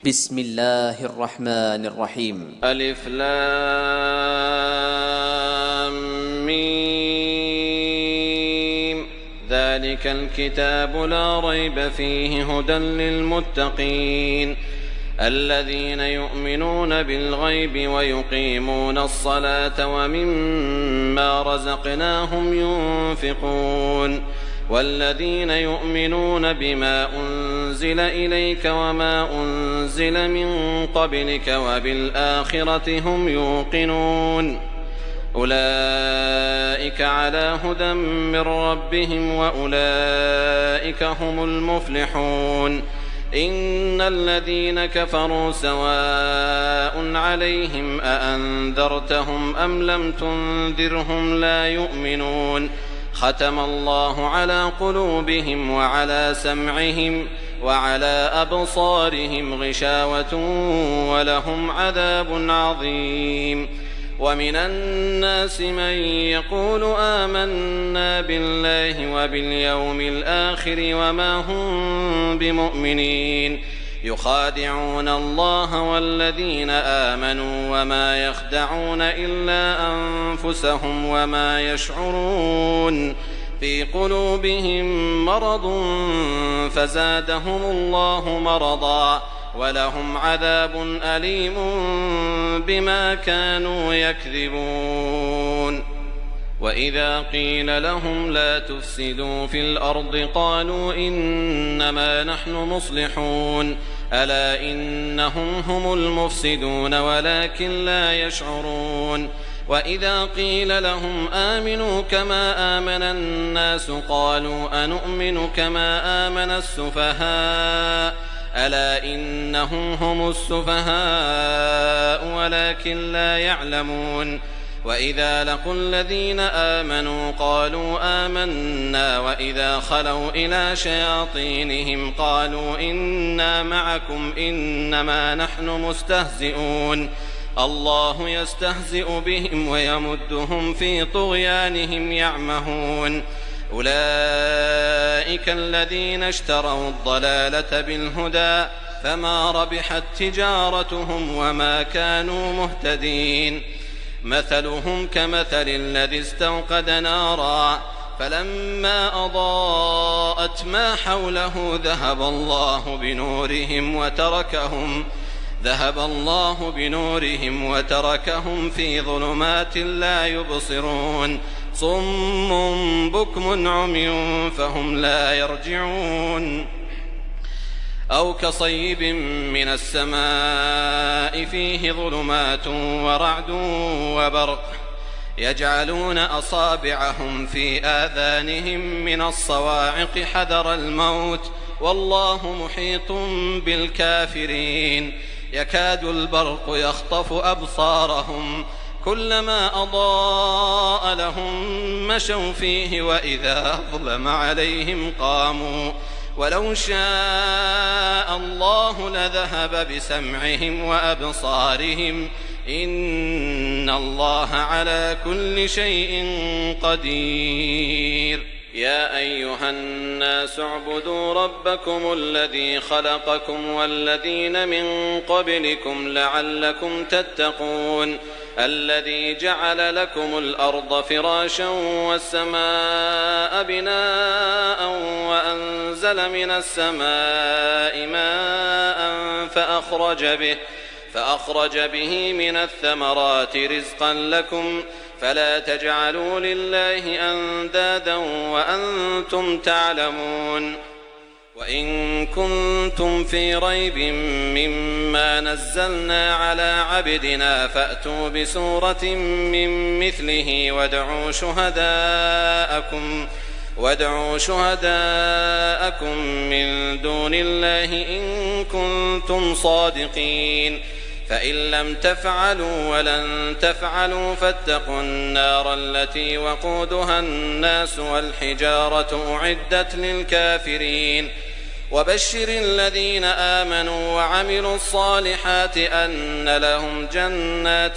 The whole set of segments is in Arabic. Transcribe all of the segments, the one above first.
بسم الله الرحمن الرحيم. ألف لام ميم. ذلك الكتاب لا ريب فيه هدى للمتقين الذين يؤمنون بالغيب ويقيمون الصلاة ومما رزقناهم ينفقون والذين يؤمنون بما أنزل إليك وما أنزل من قبلك وبالآخرة هم يوقنون أولئك على هدى من ربهم وأولئك هم المفلحون. إن الذين كفروا سواء عليهم أأنذرتهم أم لم تنذرهم لا يؤمنون ختم الله على قلوبهم وعلى سمعهم وعلى أبصارهم غشاوة ولهم عذاب عظيم. ومن الناس من يقول آمنا بالله وباليوم الآخر وما هم بمؤمنين يخادعون الله والذين آمنوا وما يخدعون إلا أنفسهم وما يشعرون. في قلوبهم مرض فزادهم الله مرضا ولهم عذاب أليم بما كانوا يكذبون. وإذا قيل لهم لا تفسدوا في الأرض قالوا إنما نحن مصلحون ألا إنهم هم المفسدون ولكن لا يشعرون. وإذا قيل لهم آمنوا كما آمن الناس قالوا أنؤمن كما آمن السفهاء ألا إنهم هم السفهاء ولكن لا يعلمون. وإذا لقوا الذين آمنوا قالوا آمنا وإذا خلوا إلى شياطينهم قالوا إنا معكم إنما نحن مستهزئون الله يستهزئ بهم ويمدهم في طغيانهم يعمهون. أولئك الذين اشتروا الضلالة بالهدى فما ربحت تجارتهم وما كانوا مهتدين. مثلهم كمثل الذي استوقد نارا فلما أضاءت ما حوله ذهب الله بنورهم وتركهم في ظلمات لا يبصرون صم بكم عمي فهم لا يرجعون. أو كصيب من السماء فيه ظلمات ورعد وبرق يجعلون أصابعهم في آذانهم من الصواعق حذر الموت والله محيط بالكافرين. يكاد البرق يخطف أبصارهم كلما أضاء لهم مشوا فيه وإذا أظلم عليهم قاموا ولو شاء الله لذهب بسمعهم وأبصارهم إن الله على كل شيء قدير. يا أيها الناس اعبدوا ربكم الذي خلقكم والذين من قبلكم لعلكم تتقون الذي جعل لكم الأرض فراشا والسماء بناء وأنزل من السماء ماء فأخرج به من الثمرات رزقا لكم فلا تجعلوا لله أندادا وأنتم تعلمون. وإن كنتم في ريب مما نزلنا على عبدنا فأتوا بسورة من مثله وادعوا شهداءكم من دون الله إن كنتم صادقين فإن لم تفعلوا ولن تفعلوا فاتقوا النار التي وقودها الناس والحجارة أعدت للكافرين. وبشر الذين آمنوا وعملوا الصالحات أن لهم جنات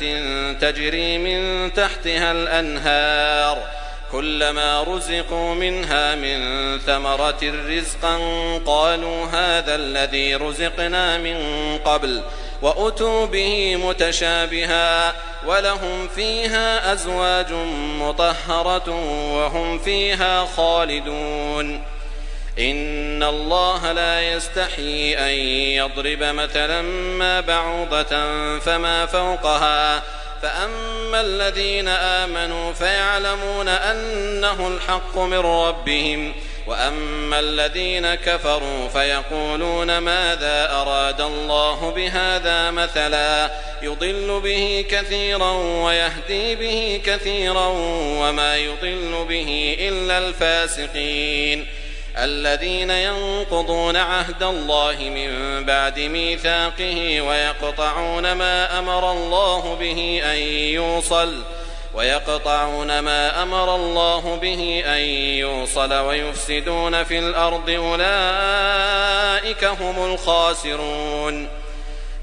تجري من تحتها الأنهار كلما رزقوا منها من ثمرة رزقا قالوا هذا الذي رزقنا من قبل وأتوا به متشابها ولهم فيها أزواج مطهرة وهم فيها خالدون إن الله لا يستحيي أن يضرب مثلا ما بعوضة فما فوقها فأما الذين آمنوا فيعلمون أنه الحق من ربهم وأما الذين كفروا فيقولون ماذا أراد الله بهذا مثلا يضل به كثيرا ويهدي به كثيرا وما يضل به إلا الفاسقين الذين ينقضون عهد الله من بعد ميثاقه ويقطعون ما أمر الله به أن يوصل ويفسدون في الأرض أولئك هم الخاسرون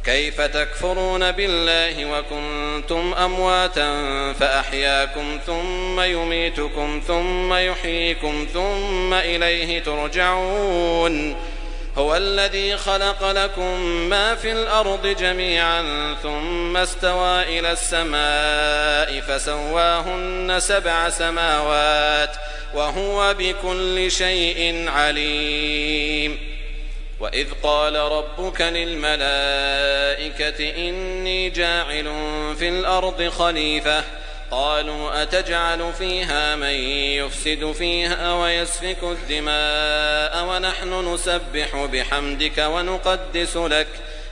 كيف تكفرون بالله وكنتم أمواتا فأحياكم ثم يميتكم ثم يحييكم ثم إليه ترجعون هو الذي خلق لكم ما في الأرض جميعا ثم استوى إلى السماء فسواهن 7 سماوات وهو بكل شيء عليم وإذ قال ربك للملائكة إني جاعل في الأرض خليفة قالوا أتجعل فيها من يفسد فيها ويسفك الدماء ونحن نسبح بحمدك ونقدس لك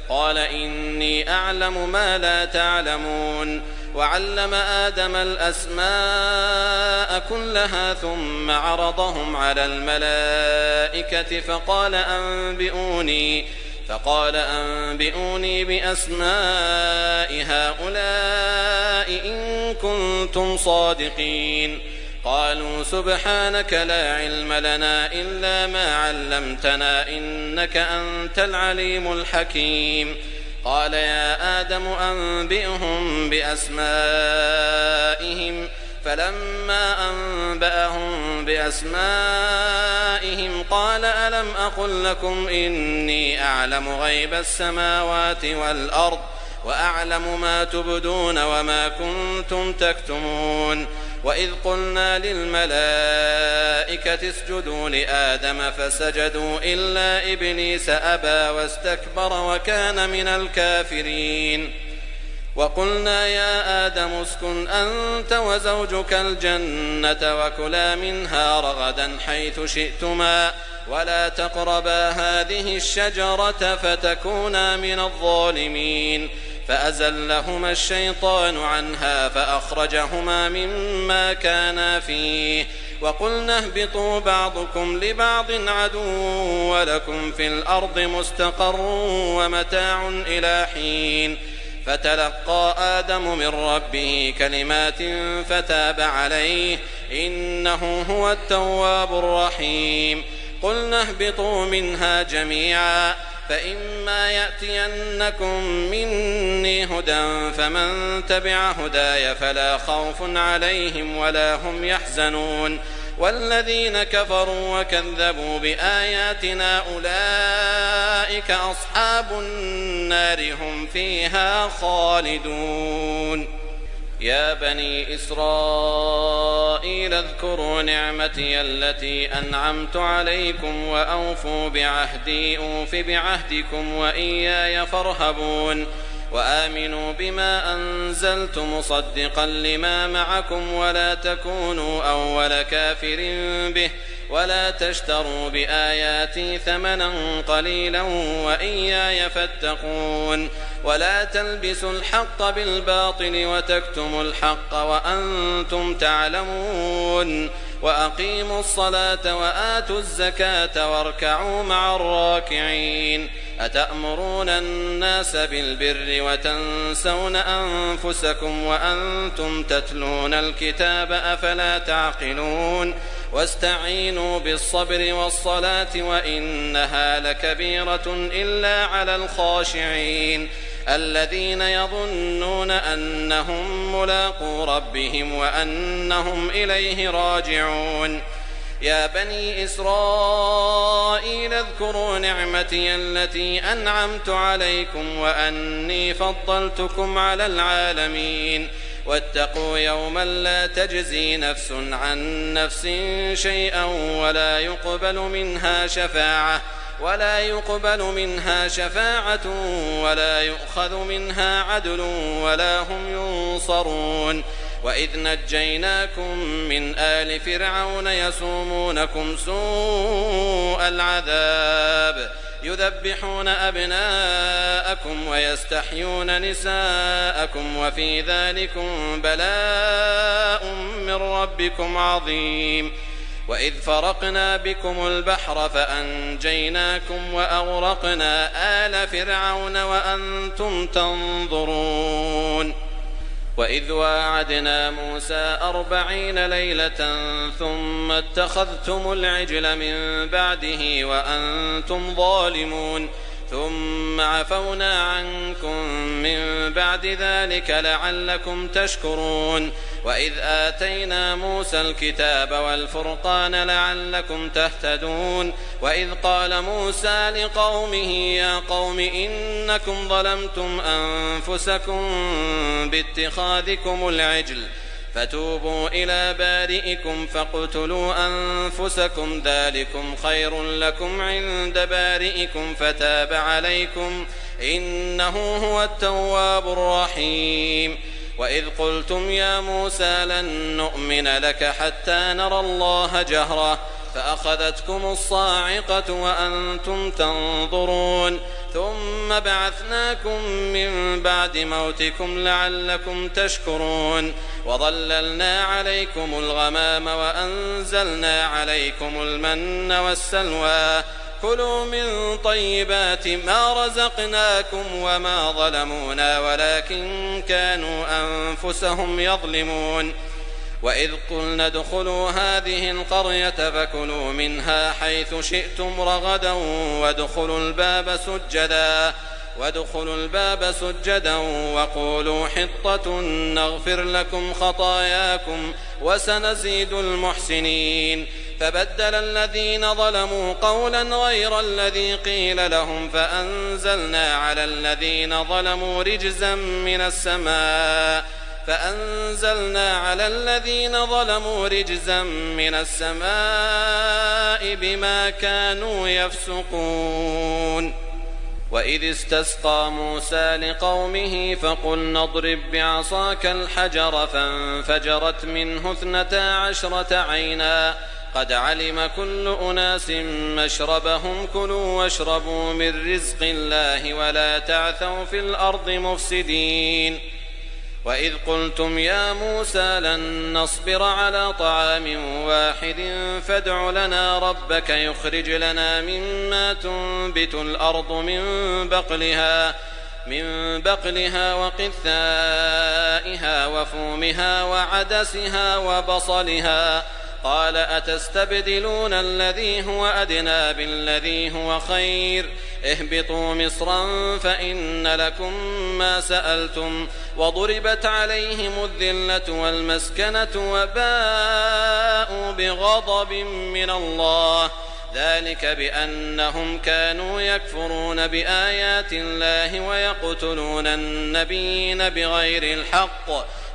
قال إني أعلم ما لا تعلمون وعلم آدم الأسماء كلها ثم عرضهم على الملائكة فقال أنبئوني بأسماء هؤلاء إن كنتم صادقين قالوا سبحانك لا علم لنا إلا ما علمتنا إنك أنت العليم الحكيم قال يا آدم أنبئهم بأسمائهم فلما أنبأهم بأسمائهم قال ألم أقل لكم إني أعلم غيب السماوات والأرض وأعلم ما تبدون وما كنتم تكتمون وإذ قلنا للملائكة اسجدوا لآدم فسجدوا إلا إبليس أبى واستكبر وكان من الكافرين وقلنا يا آدم اسكن أنت وزوجك الجنة وكلا منها رغدا حيث شئتما ولا تقربا هذه الشجرة فتكونا من الظالمين فأزلهما الشيطان عنها فأخرجهما مما كانا فيه وقلنا اهبطوا بعضكم لبعض عدو ولكم في الأرض مستقر ومتاع إلى حين فتلقى آدم من ربه كلمات فتاب عليه إنه هو التواب الرحيم قلنا اهبطوا منها جميعا فإما يأتينكم مني هدى فمن تبع هداي فلا خوف عليهم ولا هم يحزنون والذين كفروا وكذبوا بآياتنا أولئك أصحاب النار هم فيها خالدون يا بني إسرائيل اذكروا نعمتي التي أنعمت عليكم وأوفوا بعهدي أوف بعهدكم وإياي فارهبون وآمنوا بما أنزلت مصدقا لما معكم ولا تكونوا أول كافر به ولا تشتروا بآياتي ثمنا قليلا وإياي فاتقون ولا تلبسوا الحق بالباطل وتكتموا الحق وأنتم تعلمون وأقيموا الصلاة وآتوا الزكاة واركعوا مع الراكعين أتأمرون الناس بالبر وتنسون أنفسكم وأنتم تتلون الكتاب أفلا تعقلون واستعينوا بالصبر والصلاة وإنها لكبيرة إلا على الخاشعين الذين يظنون أنهم ملاقو ربهم وأنهم إليه راجعون. يا بني إسرائيل اذكروا نعمتي التي أنعمت عليكم وأني فضلتكم على العالمين واتقوا يوما لا تجزي نفس عن نفس شيئا ولا يقبل منها شفاعة ولا يؤخذ منها عدل ولا هم ينصرون. وإذ نجيناكم من آل فرعون يسومونكم سوء العذاب يذبحون أبناءكم ويستحيون نساءكم وفي ذلكم بلاء من ربكم عظيم. وإذ فرقنا بكم البحر فأنجيناكم وأغرقنا آل فرعون وأنتم تنظرون. وإذ واعدنا موسى 40 ليلة ثم اتخذتم العجل من بعده وأنتم ظالمون ثم عفونا عنكم من بعد ذلك لعلكم تشكرون. وإذ آتينا موسى الكتاب والفرقان لعلكم تهتدون. وإذ قال موسى لقومه يا قوم إنكم ظلمتم أنفسكم باتخاذكم العجل فتوبوا إلى بارئكم فاقتلوا أنفسكم ذلكم خير لكم عند بارئكم فتاب عليكم إنه هو التواب الرحيم. وإذ قلتم يا موسى لن نؤمن لك حتى نرى الله جهرة فأخذتكم الصاعقة وأنتم تنظرون ثم بعثناكم من بعد موتكم لعلكم تشكرون. وظللنا عليكم الغمام وأنزلنا عليكم المن والسلوى كلوا من طيبات ما رزقناكم وما ظلمونا ولكن كانوا أنفسهم يظلمون. وإذ قلنا ادخلوا هذه القرية فكلوا منها حيث شئتم رغدا وادخلوا الباب سجدا وقولوا حطة نغفر لكم خطاياكم وسنزيد المحسنين. فبدل الذين ظلموا قولا غير الذي قيل لهم فأنزلنا على الذين ظلموا رجزا من السماء بما كانوا يفسقون. وإذ استسقى موسى لقومه فقلنا اضرب بعصاك الحجر فانفجرت منه 12 عينا قد علم كل أناس مشربهم كلوا واشربوا من رزق الله ولا تعثوا في الأرض مفسدين. وإذ قلتم يا موسى لن نصبر على طعام واحد فادع لنا ربك يخرج لنا مما تنبت الأرض من بقلها وقثائها وفومها وعدسها وبصلها قال أتستبدلون الذي هو أدنى بالذي هو خير اهبطوا مصرا فإن لكم ما سألتم وضربت عليهم الذلة والمسكنة وباءوا بغضب من الله ذلك بأنهم كانوا يكفرون بآيات الله ويقتلون النبيين بغير الحق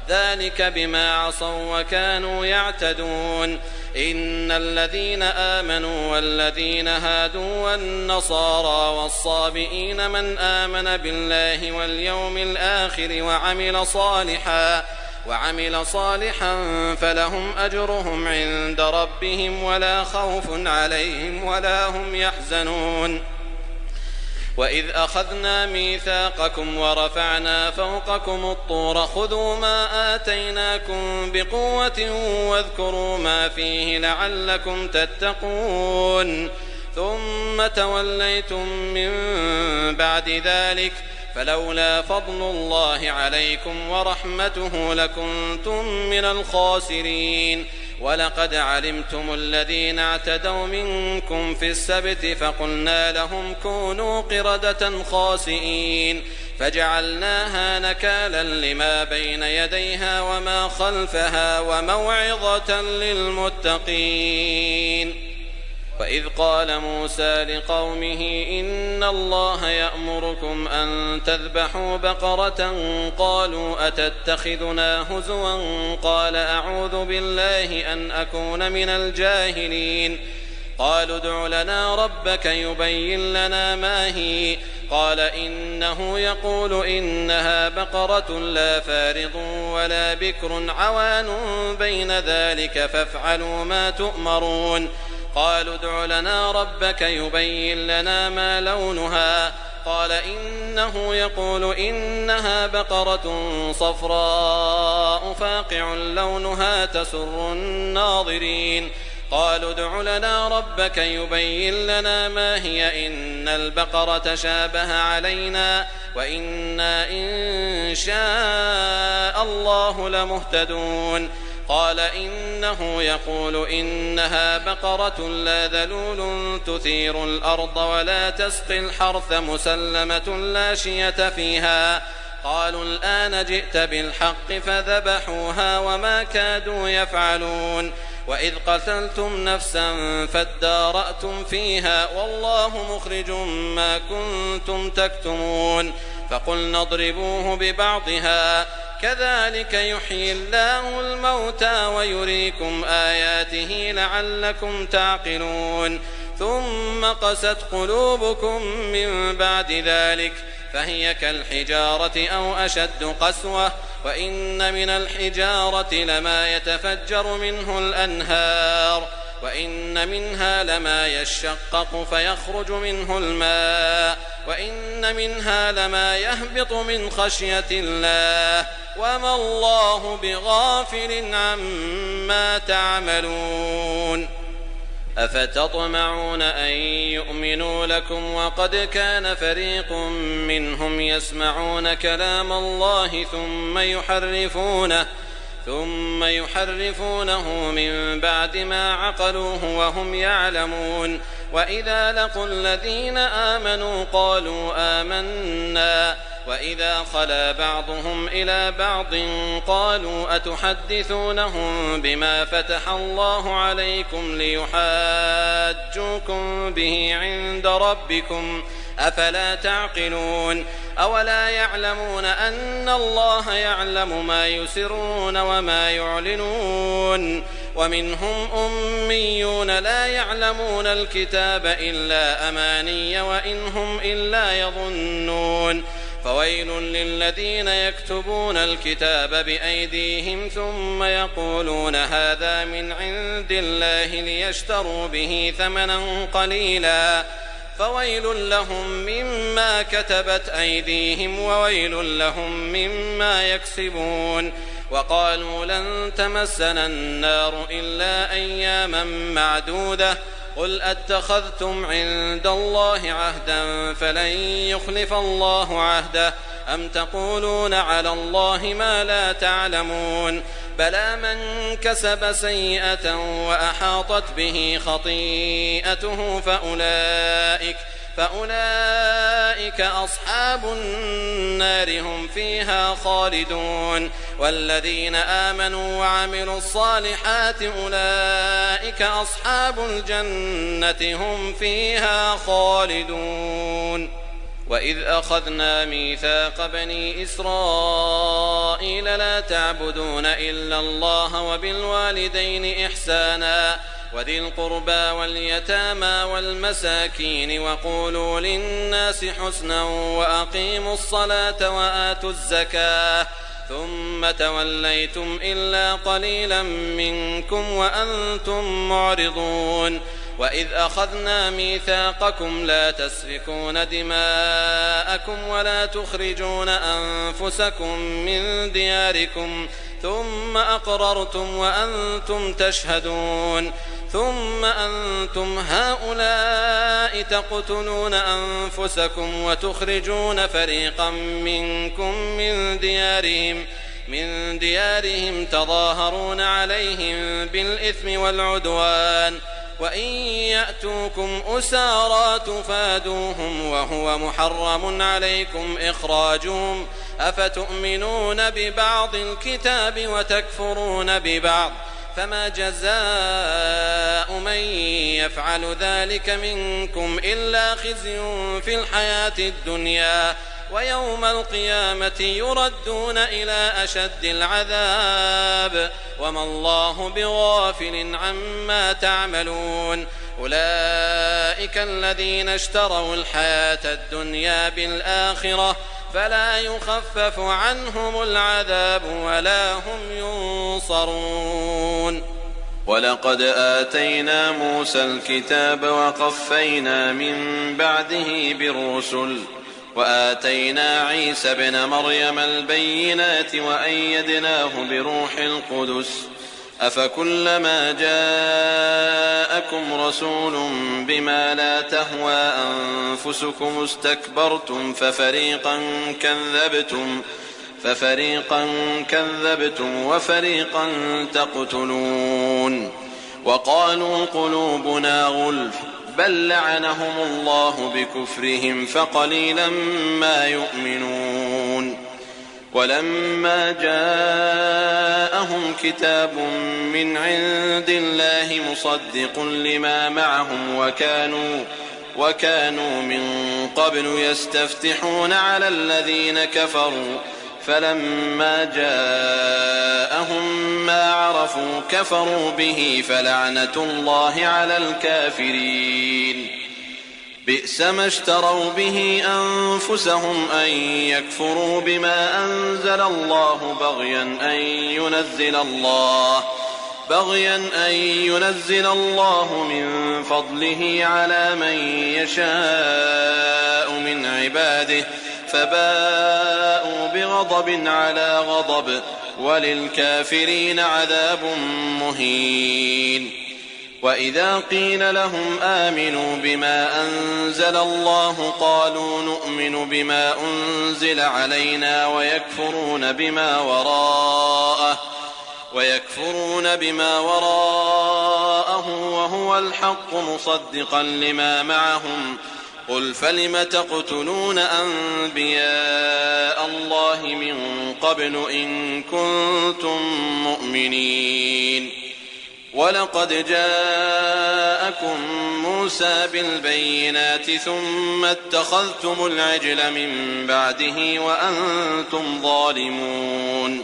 ذلك بما عصوا وكانوا يعتدون. إن الذين آمنوا والذين هادوا والنصارى والصابئين من آمن بالله واليوم الآخر وعمل صالحا فلهم أجرهم عند ربهم ولا خوف عليهم ولا هم يحزنون. وإذ أخذنا ميثاقكم ورفعنا فوقكم الطور خذوا ما آتيناكم بقوة واذكروا ما فيه لعلكم تتقون ثم توليتم من بعد ذلك فلولا فضل الله عليكم ورحمته لكنتم من الخاسرين. ولقد علمتم الذين اعتدوا منكم في السبت فقلنا لهم كونوا قردة خاسئين فجعلناها نكالا لما بين يديها وما خلفها وموعظة للمتقين. وإذ قال موسى لقومه إن الله يأمركم أن تذبحوا بقرة قالوا أتتخذنا هزوا قال أعوذ بالله أن أكون من الجاهلين قالوا ادع لنا ربك يبين لنا ما هي قال إنه يقول إنها بقرة لا فارض ولا بكر عوان بين ذلك فافعلوا ما تؤمرون قالوا ادع لنا ربك يبين لنا ما لونها قال إنه يقول إنها بقرة صفراء فاقع لونها تسر الناظرين قالوا ادع لنا ربك يبين لنا ما هي إن البقرة شابه علينا وإنا إن شاء الله لمهتدون قال إنه يقول إنها بقرة لا ذلول تثير الأرض ولا تسقي الحرث مسلمة لا شية فيها قالوا الآن جئت بالحق فذبحوها وما كادوا يفعلون وإذ قتلتم نفسا فادارأتم فيها والله مخرج ما كنتم تكتمون فقلنا اضربوه ببعضها كذلك يحيي الله الموتى ويريكم آياته لعلكم تعقلون ثم قست قلوبكم من بعد ذلك فهي كالحجارة أو أشد قسوة وإن من الحجارة لما يتفجر منه الأنهار وإن منها لما يشقق فيخرج منه الماء وإن منها لما يهبط من خشية الله وما الله بغافل عما تعملون أفتطمعون أن يؤمنوا لكم وقد كان فريق منهم يسمعون كلام الله ثم يحرفونه من بعد ما عقلوه وهم يعلمون وإذا لقوا الذين آمنوا قالوا آمنا وإذا خلا بعضهم إلى بعض قالوا أتحدثونهم بما فتح الله عليكم ليحاجوكم به عند ربكم أفلا تعقلون أولا يعلمون أن الله يعلم ما يسرون وما يعلنون ومنهم أميون لا يعلمون الكتاب إلا أماني وإن هم إلا يظنون فويل للذين يكتبون الكتاب بأيديهم ثم يقولون هذا من عند الله ليشتروا به ثمنا قليلا فويل لهم مما كتبت أيديهم وويل لهم مما يكسبون وقالوا لن تمسنا النار إلا أياما معدودة قل أتخذتم عند الله عهدا فلن يخلف الله عهده أم تقولون على الله ما لا تعلمون بلى من كسب سيئة وأحاطت به خطيئته فأولئك أصحاب النار هم فيها خالدون والذين آمنوا وعملوا الصالحات أولئك أصحاب الجنة هم فيها خالدون وإذ أخذنا ميثاق بني إسرائيل لا تعبدون إلا الله وبالوالدين إحسانا وذي القربى واليتامى والمساكين وقولوا للناس حسنا وأقيموا الصلاة وآتوا الزكاة ثم توليتم إلا قليلا منكم وأنتم معرضون وإذ أخذنا ميثاقكم لا تسفكون دماءكم ولا تخرجون أنفسكم من دياركم ثم أقررتم وأنتم تشهدون ثم أنتم هؤلاء تقتلون أنفسكم وتخرجون فريقا منكم من ديارهم من ديارهم تظاهرون عليهم بالإثم والعدوان وإن يأتوكم أسارى تفادوهم وهو محرم عليكم إخراجهم أفتؤمنون ببعض الكتاب وتكفرون ببعض فما جزاء من يفعل ذلك منكم إلا خزي في الحياة الدنيا ويوم القيامة يردون إلى أشد العذاب وما الله بغافل عما تعملون أولئك الذين اشتروا الحياة الدنيا بالآخرة فلا يخفف عنهم العذاب ولا هم ينصرون. ولقد آتينا موسى الكتاب وقفينا من بعده بالرسل وآتينا عيسى ابن مريم البينات وأيدناه بروح القدس أفكلما جاءكم رسول بما لا تهوى أنفسكم استكبرتم ففريقا كذبتم وفريقا تقتلون وقالوا قلوبنا غلف بل لعنهم الله بكفرهم فقليلا ما يؤمنون ولما جاءهم كتاب من عند الله مصدق لما معهم وكانوا من قبل يستفتحون على الذين كفروا فلما جاءهم ما عرفوا كفروا به فلعنة الله على الكافرين بئس ما اشتروا به أنفسهم أن يكفروا بما أنزل الله بغيا أن ينزل الله من فضله على من يشاء من عباده فباءوا بغضب على غضب وللكافرين عذاب مهين. وإذا قيل لهم آمنوا بما أنزل الله قالوا نؤمن بما أنزل علينا ويكفرون بما وراءه وهو الحق مصدقا لما معهم قل فلم تقتلون أنبياء الله من قبل إن كنتم مؤمنين ولقد جاءكم موسى بالبينات ثم اتخذتم العجل من بعده وأنتم ظالمون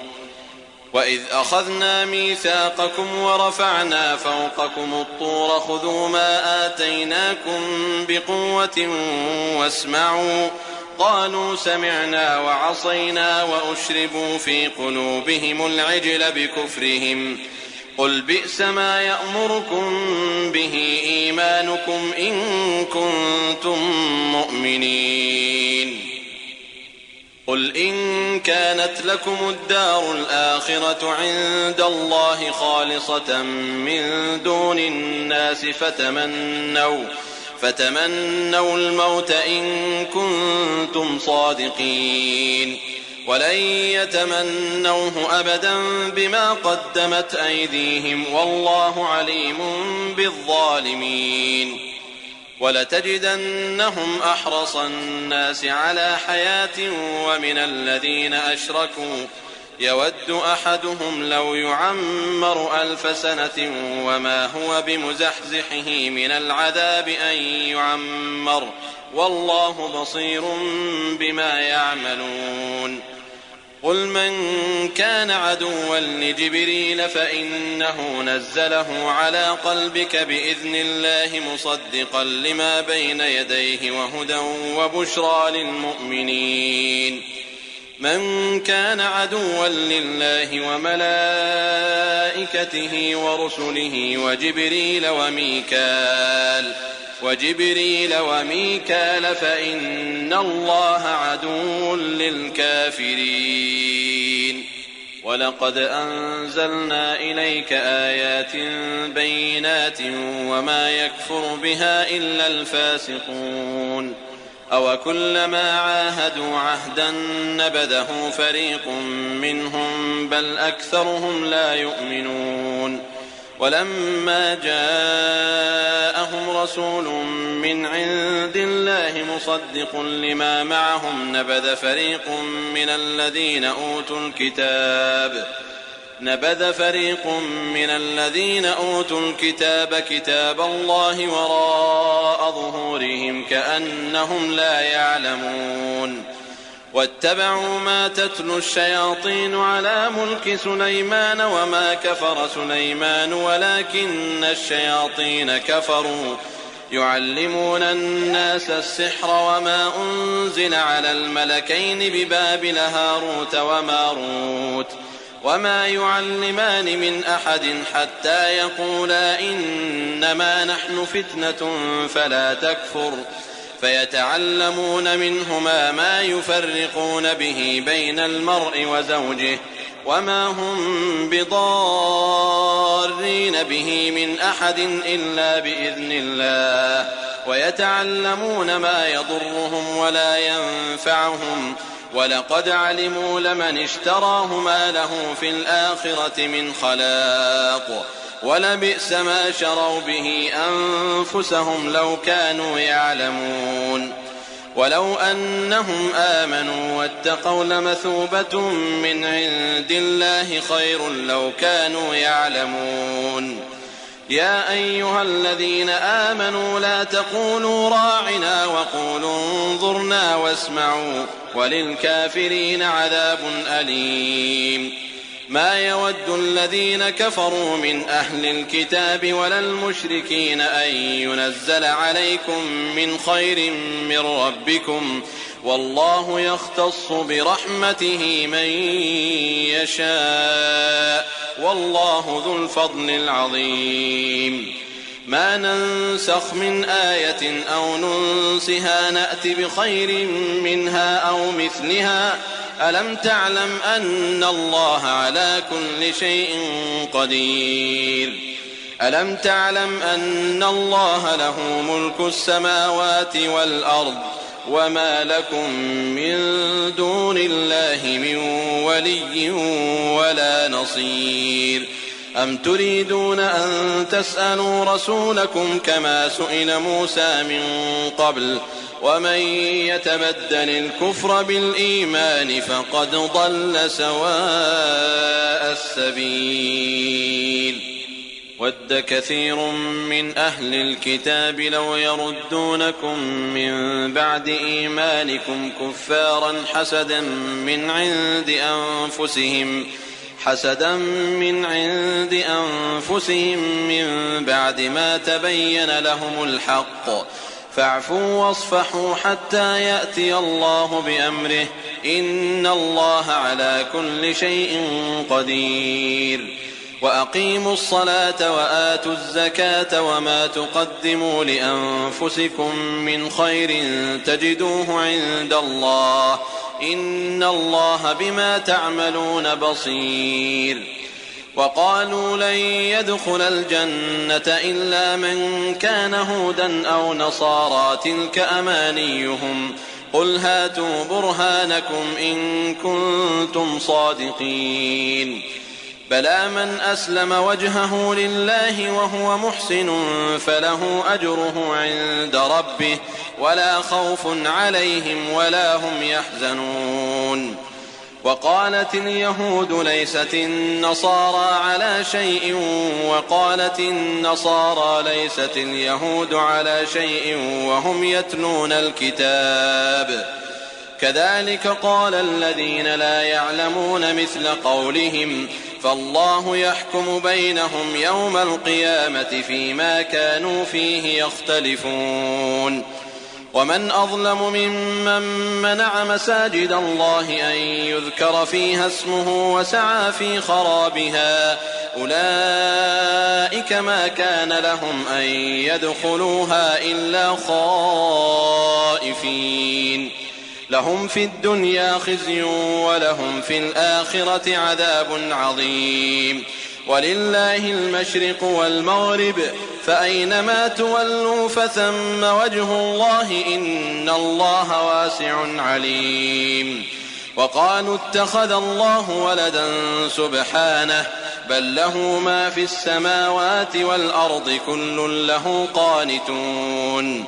وإذ أخذنا ميثاقكم ورفعنا فوقكم الطور خذوا ما آتيناكم بقوة واسمعوا قالوا سمعنا وعصينا وأشربوا في قلوبهم العجل بكفرهم قل بئس ما يأمركم به إيمانكم إن كنتم مؤمنين قل إن كانت لكم الدار الآخرة عند الله خالصة من دون الناس فتمنوا الموت إن كنتم صادقين ولن يتمنوه أبدا بما قدمت أيديهم والله عليم بالظالمين ولتجدنهم أحرص الناس على حياة ومن الذين أشركوا يود أحدهم لو يعمر 1000 سنة وما هو بمزحزحه من العذاب أن يعمر والله بصير بما يعملون قل من كان عدوا لجبريل فإنه نزله على قلبك بإذن الله مصدقا لما بين يديه وهدى وبشرى للمؤمنين من كان عدوا لله وملائكته ورسله وجبريل وميكال فإن الله عدو للكافرين ولقد أنزلنا إليك آيات بينات وما يكفر بها إلا الفاسقون أو كلما عاهدوا عهدا نبذه فريق منهم بل أكثرهم لا يؤمنون ولما جاءهم رسول من عند الله مصدق لما معهم نبذ فريق من الذين أوتوا الكتاب كتاب الله وراء ظهورهم كأنهم لا يعلمون واتبعوا ما تتلو الشياطين على ملك سليمان وما كفر سليمان ولكن الشياطين كفروا يعلمون الناس السحر وما أنزل على الملكين ببابل هاروت وماروت وما يعلمان من أحد حتى يقولا إنما نحن فتنة فلا تكفر فيتعلمون منهما ما يفرقون به بين المرء وزوجه وما هم بضارين به من أحد إلا بإذن الله ويتعلمون ما يضرهم ولا ينفعهم ولقد علموا لمن اشتراه ما له في الآخرة من خلاق ولبئس ما شروا به أنفسهم لو كانوا يعلمون ولو أنهم آمنوا واتقوا لمثوبة من عند الله خير لو كانوا يعلمون يا أيها الذين آمنوا لا تقولوا راعنا وقولوا انظرنا واسمعوا وللكافرين عذاب أليم ما يود الذين كفروا من أهل الكتاب ولا المشركين أن ينزل عليكم من خير من ربكم والله يختص برحمته من يشاء والله ذو الفضل العظيم ما ننسخ من آية أو ننسها نأت بخير منها أو مثلها ألم تعلم أن الله على كل شيء قدير ألم تعلم أن الله له ملك السماوات والأرض وما لكم من دون الله من ولي ولا نصير أم تريدون أن تسألوا رسولكم كما سئل موسى من قبل ومن يتبدل الكفر بالإيمان فقد ضل سواء السبيل ود كثير من أهل الكتاب لو يردونكم من بعد إيمانكم كفارا حسدا من عند أنفسهم من بعد ما تبين لهم الحق فاعفوا واصفحوا حتى يأتي الله بأمره إن الله على كل شيء قدير وأقيموا الصلاة وآتوا الزكاة وما تقدموا لأنفسكم من خير تجدوه عند الله إن الله بما تعملون بصير وقالوا لن يدخل الجنة إلا من كان هودا أو نصارى تلك أمانيهم قل هاتوا برهانكم إن كنتم صادقين بلى من أسلم وجهه لله وهو محسن فله أجره عند ربه ولا خوف عليهم ولا هم يحزنون وقالت اليهود ليست النصارى على شيء وقالت النصارى ليست اليهود على شيء وهم يتلون الكتاب كذلك قال الذين لا يعلمون مثل قولهم فالله يحكم بينهم يوم القيامة فيما كانوا فيه يختلفون ومن أظلم ممن منع مساجد الله أن يذكر فيها اسمه وسعى في خرابها أولئك ما كان لهم أن يدخلوها إلا خائفين لهم في الدنيا خزي ولهم في الآخرة عذاب عظيم ولله المشرق والمغرب فأينما تولوا فثم وجه الله إن الله واسع عليم. وقالوا اتخذ الله ولدا سبحانه بل له ما في السماوات والأرض كل له قانتون.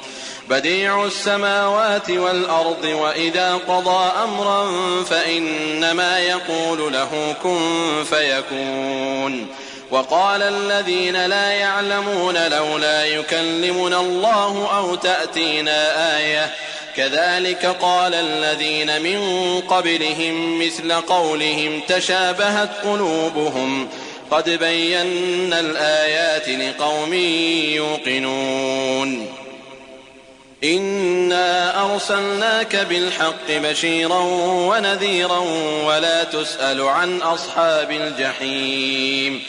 بديع السماوات والأرض وإذا قضى أمرا فإنما يقول له كن فيكون. وقال الذين لا يعلمون لولا يكلمنا الله أو تأتينا آية كذلك قال الذين من قبلهم مثل قولهم تشابهت قلوبهم قد بينا الآيات لقوم يوقنون. إنا أرسلناك بالحق بشيرا ونذيرا ولا تسأل عن أصحاب الجحيم.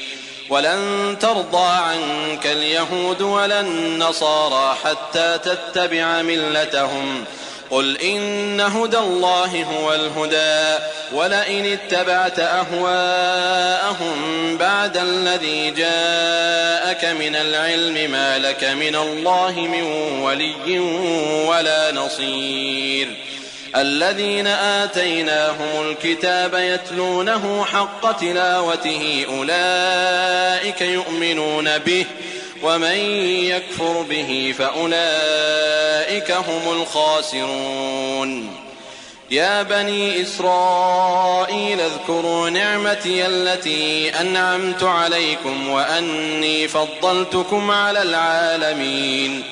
ولن ترضى عنك اليهود ولا النصارى حتى تتبع ملتهم قل إن هدى الله هو الهدى ولئن اتبعت أهواءهم بعد الذي جاءك من العلم ما لك من الله من ولي ولا نصير. الذين آتيناهم الكتاب يتلونه حق تلاوته أولئك يؤمنون به ومن يكفر به فأولئك هم الخاسرون. يا بني إسرائيل اذكروا نعمتي التي أنعمت عليكم وأني فضلتكم على العالمين.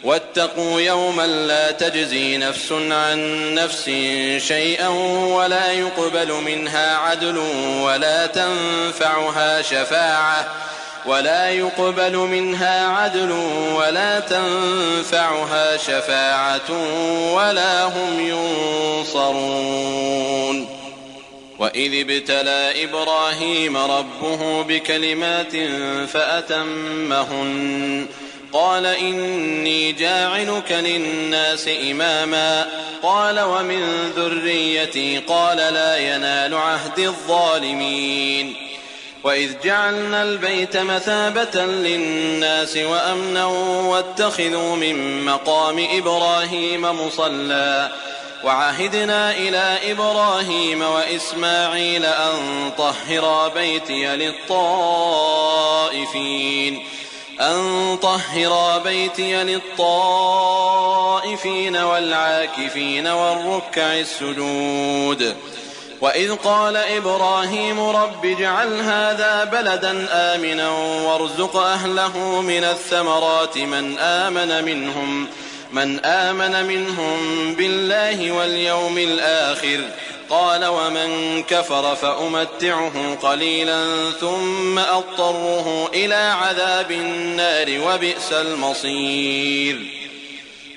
واتقوا يوما لا تجزي نفس عن نفس شيئا ولا يقبل منها عدل ولا تنفعها شفاعة ولا هم ينصرون. وإذ ابتلى إبراهيم ربه بكلمات فأتمهن قال إني جاعلك للناس إماما قال ومن ذريتي قال لا ينال عهد الظالمين. وإذ جعلنا البيت مثابة للناس وأمنا واتخذوا من مقام إبراهيم مصلى وعهدنا إلى إبراهيم وإسماعيل أن طهرا بيتي للطائفين والعاكفين والركع السجود. وإذ قال إبراهيم رب اجعل هذا بلدا آمنا وارزق أهله من الثمرات من آمن منهم بالله واليوم الآخر قال ومن كفر فأمتعه قليلا ثم أضطره إلى عذاب النار وبئس المصير.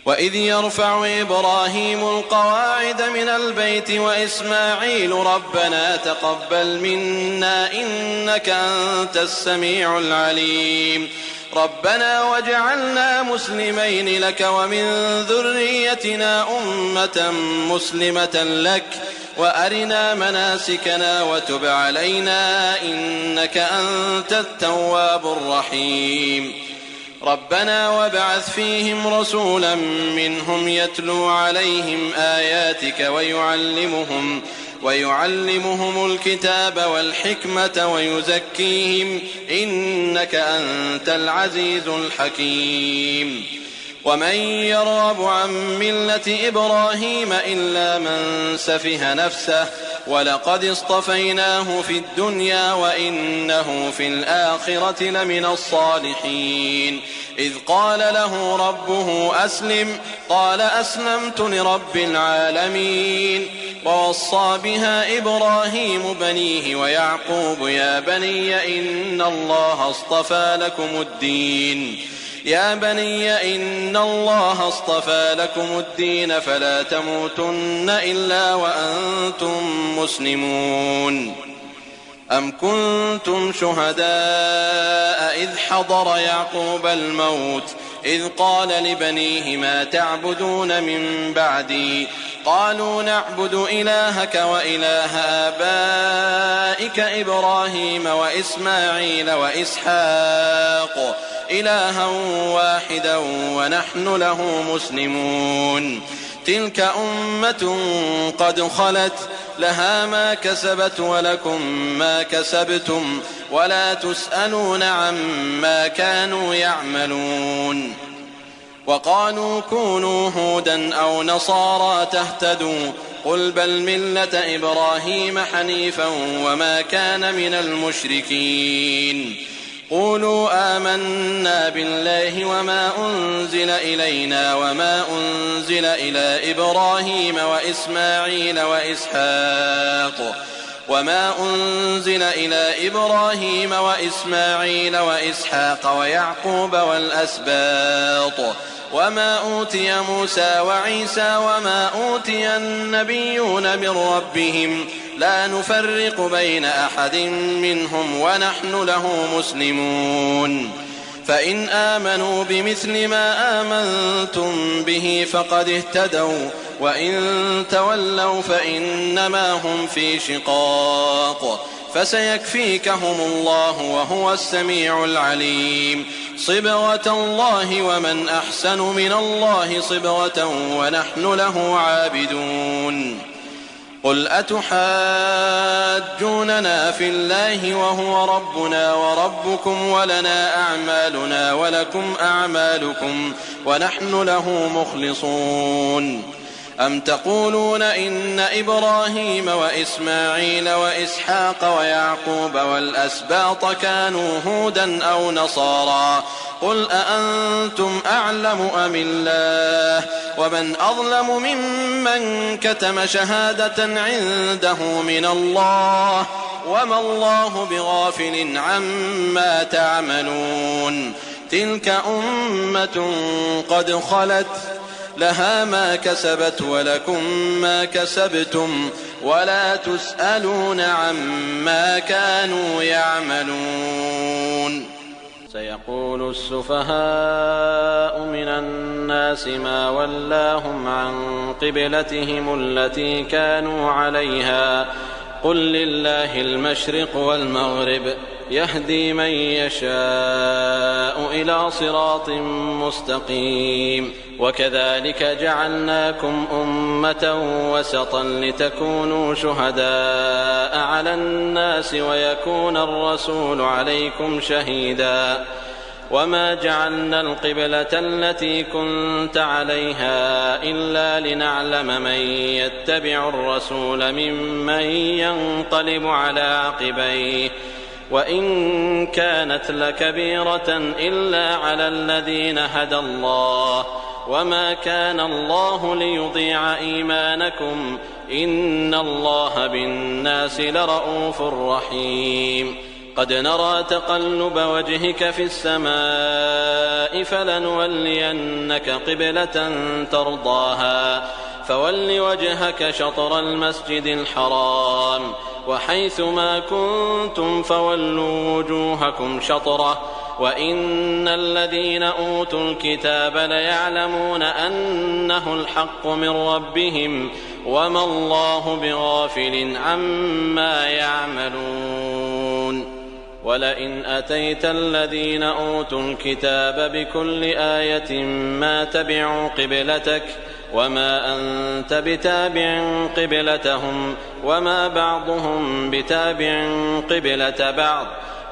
وإذ يرفع إبراهيم القواعد من البيت وإسماعيل ربنا تقبل منا إنك أنت السميع العليم ربنا واجعلنا مسلمين لك ومن ذريتنا أمة مسلمة لك وأرنا مناسكنا وتب علينا إنك أنت التواب الرحيم. ربنا وابعث فيهم رسولا منهم يتلو عليهم آياتك ويعلمهم الكتاب والحكمة ويزكيهم إنك أنت العزيز الحكيم. ومن يرغب عن ملة إبراهيم إلا من سفه نفسه ولقد اصطفيناه في الدنيا وإنه في الآخرة لمن الصالحين. إذ قال له ربه أسلم قال أسلمت لرب العالمين. ووصى بها إبراهيم بنيه ويعقوب يا بني إن الله اصطفى لكم الدين فلا تموتن إلا وأنتم مسلمون. أم كنتم شهداء إذ حضر يعقوب الموت إذ قال لبنيه ما تعبدون من بعدي قالوا نعبد إلهك وإله آبائك إبراهيم وإسماعيل وإسحاق إلها واحدا ونحن له مسلمون تلك أمة قد خلت لها ما كسبت ولكم ما كسبتم ولا تسألون عما كانوا يعملون وقالوا كونوا هودا أو نصارى تهتدوا قل بل ملة إبراهيم حنيفا وما كان من المشركين قولوا آمنا بالله وما أنزل إلينا وما أنزل إلى إبراهيم وإسماعيل وإسحاق ويعقوب والأسباط وما أوتي موسى وعيسى وما أوتي النبيون من ربهم لا نفرق بين أحد منهم ونحن له مسلمون فإن آمنوا بمثل ما آمنتم به فقد اهتدوا وإن تولوا فإنما هم في شقاق فسيكفيكهم الله وهو السميع العليم صبغة الله ومن أحسن من الله صبغة ونحن له عابدون قل أتحاجوننا في الله وهو ربنا وربكم ولنا أعمالنا ولكم أعمالكم ونحن له مخلصون أم تقولون إن إبراهيم وإسماعيل وإسحاق ويعقوب والأسباط كانوا هودا أو نصارى قل أأنتم أعلم أم الله ومن أظلم ممن كتم شهادة عنده من الله وما الله بغافل عما تعملون تلك أمة قد خلت لها ما كسبت ولكم ما كسبتم ولا تسألون عما كانوا يعملون سيقول السفهاء من الناس ما ولاهم عن قبلتهم التي كانوا عليها قل لله المشرق والمغرب يهدي من يشاء إلى صراط مستقيم وكذلك جعلناكم أمة وسطا لتكونوا شهداء على الناس ويكون الرسول عليكم شهيدا وما جعلنا القبلة التي كنت عليها إلا لنعلم من يتبع الرسول ممن ينقلب على عقبيه وإن كانت لكبيرة إلا على الذين هدى الله وما كان الله ليضيع إيمانكم إن الله بالناس لرؤوف رحيم قد نرى تقلب وجهك في السماء فلنولينك قبلة ترضاها فول وجهك شطر المسجد الحرام وحيث ما كنتم فولوا وجوهكم شطره وإن الذين أوتوا الكتاب ليعلمون أنه الحق من ربهم وما الله بغافل عما يعملون ولئن أتيت الذين أوتوا الكتاب بكل آية ما تبعوا قبلتك وما أنت بتابع قبلتهم وما بعضهم بتابع قبلة بعض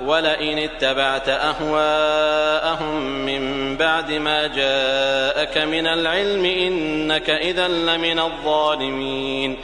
ولئن اتبعت أهواءهم من بعد ما جاءك من العلم إنك إذا لمن الظالمين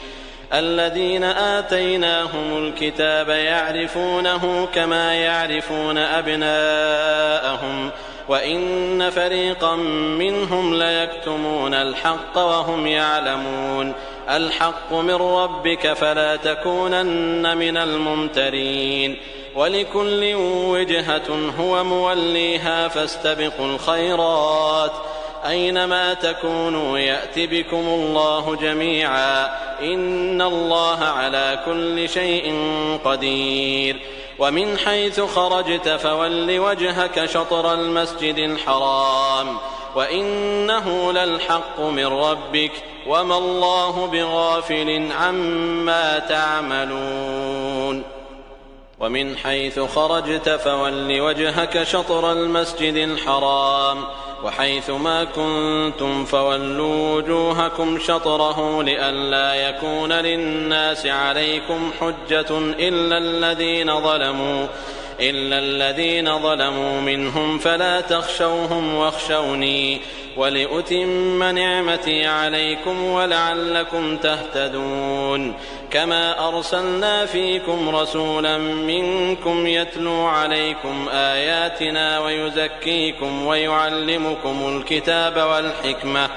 الذين آتيناهم الكتاب يعرفونه كما يعرفون أبناءهم وإن فريقا منهم ليكتمون الحق وهم يعلمون الحق من ربك فلا تكونن من الممترين ولكل وجهة هو موليها فاستبقوا الخيرات أينما تكونوا يأت بكم الله جميعا إن الله على كل شيء قدير. ومن حيث خرجت فول وجهك شطر المسجد الحرام وإنه للحق من ربك وما الله بغافل عما تعملون. ومن حيث خرجت فول وجهك شطر المسجد الحرام وحيث ما كنتم فولوا وجوهكم شطره لئلا يكون للناس عليكم حجة إلا الذين ظلموا منهم فلا تخشوهم واخشوني ولأتم نعمتي عليكم ولعلكم تهتدون. كما أرسلنا فيكم رسولا منكم يتلو عليكم آياتنا ويزكيكم ويعلمكم الكتاب والحكمة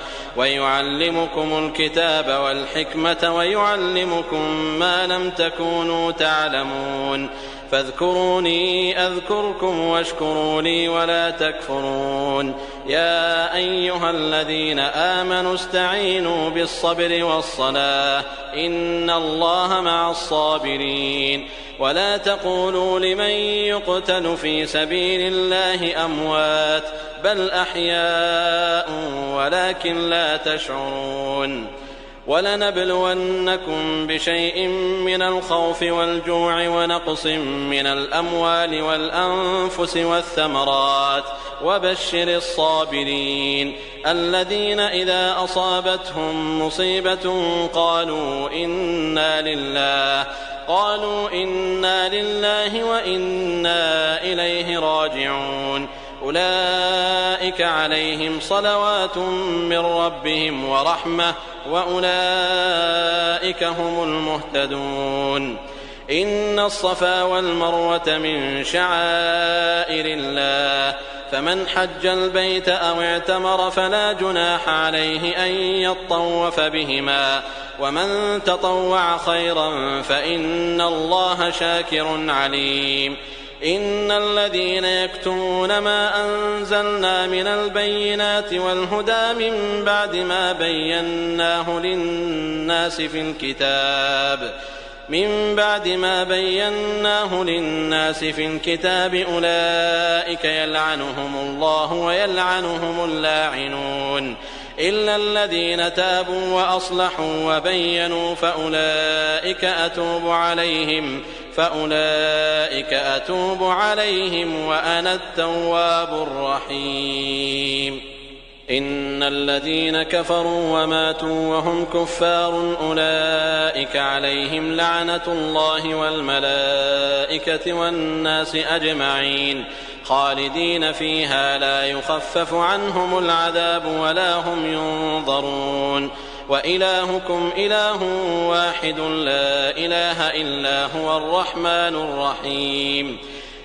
ويعلمكم ما لم تكونوا تعلمون. فاذكروني أذكركم واشكروا لي ولا تكفرون. يا أيها الذين آمنوا استعينوا بالصبر والصلاة إن الله مع الصابرين. ولا تقولوا لمن يقتل في سبيل الله أموات بل أحياء ولكن لا تشعرون. ولنبلونكم بشيء من الخوف والجوع ونقص من الأموال والأنفس والثمرات وبشر الصابرين الذين إذا أصابتهم مصيبة قالوا إنا لله وإنا إليه راجعون. أولئك عليهم صلوات من ربهم ورحمة وأولئك هم المهتدون. إن الصفا والمروة من شعائر الله فمن حج البيت أو اعتمر فلا جناح عليه أن يطوف بهما ومن تطوع خيرا فإن الله شاكر عليم. إن الذين يكتمون ما أنزلنا من البينات والهدى من بعد ما بيناه للناس في الكتاب أولئك يلعنهم الله ويلعنهم اللاعنون إلا الذين تابوا وأصلحوا وبينوا فأولئك أتوب عليهم وأنا التواب الرحيم. إن الذين كفروا وماتوا وهم كفار أولئك عليهم لعنة الله والملائكة والناس أجمعين خالدين فيها لا يخفف عنهم العذاب ولا هم ينظرون. وإلهكم إله واحد لا إله إلا هو الرحمن الرحيم.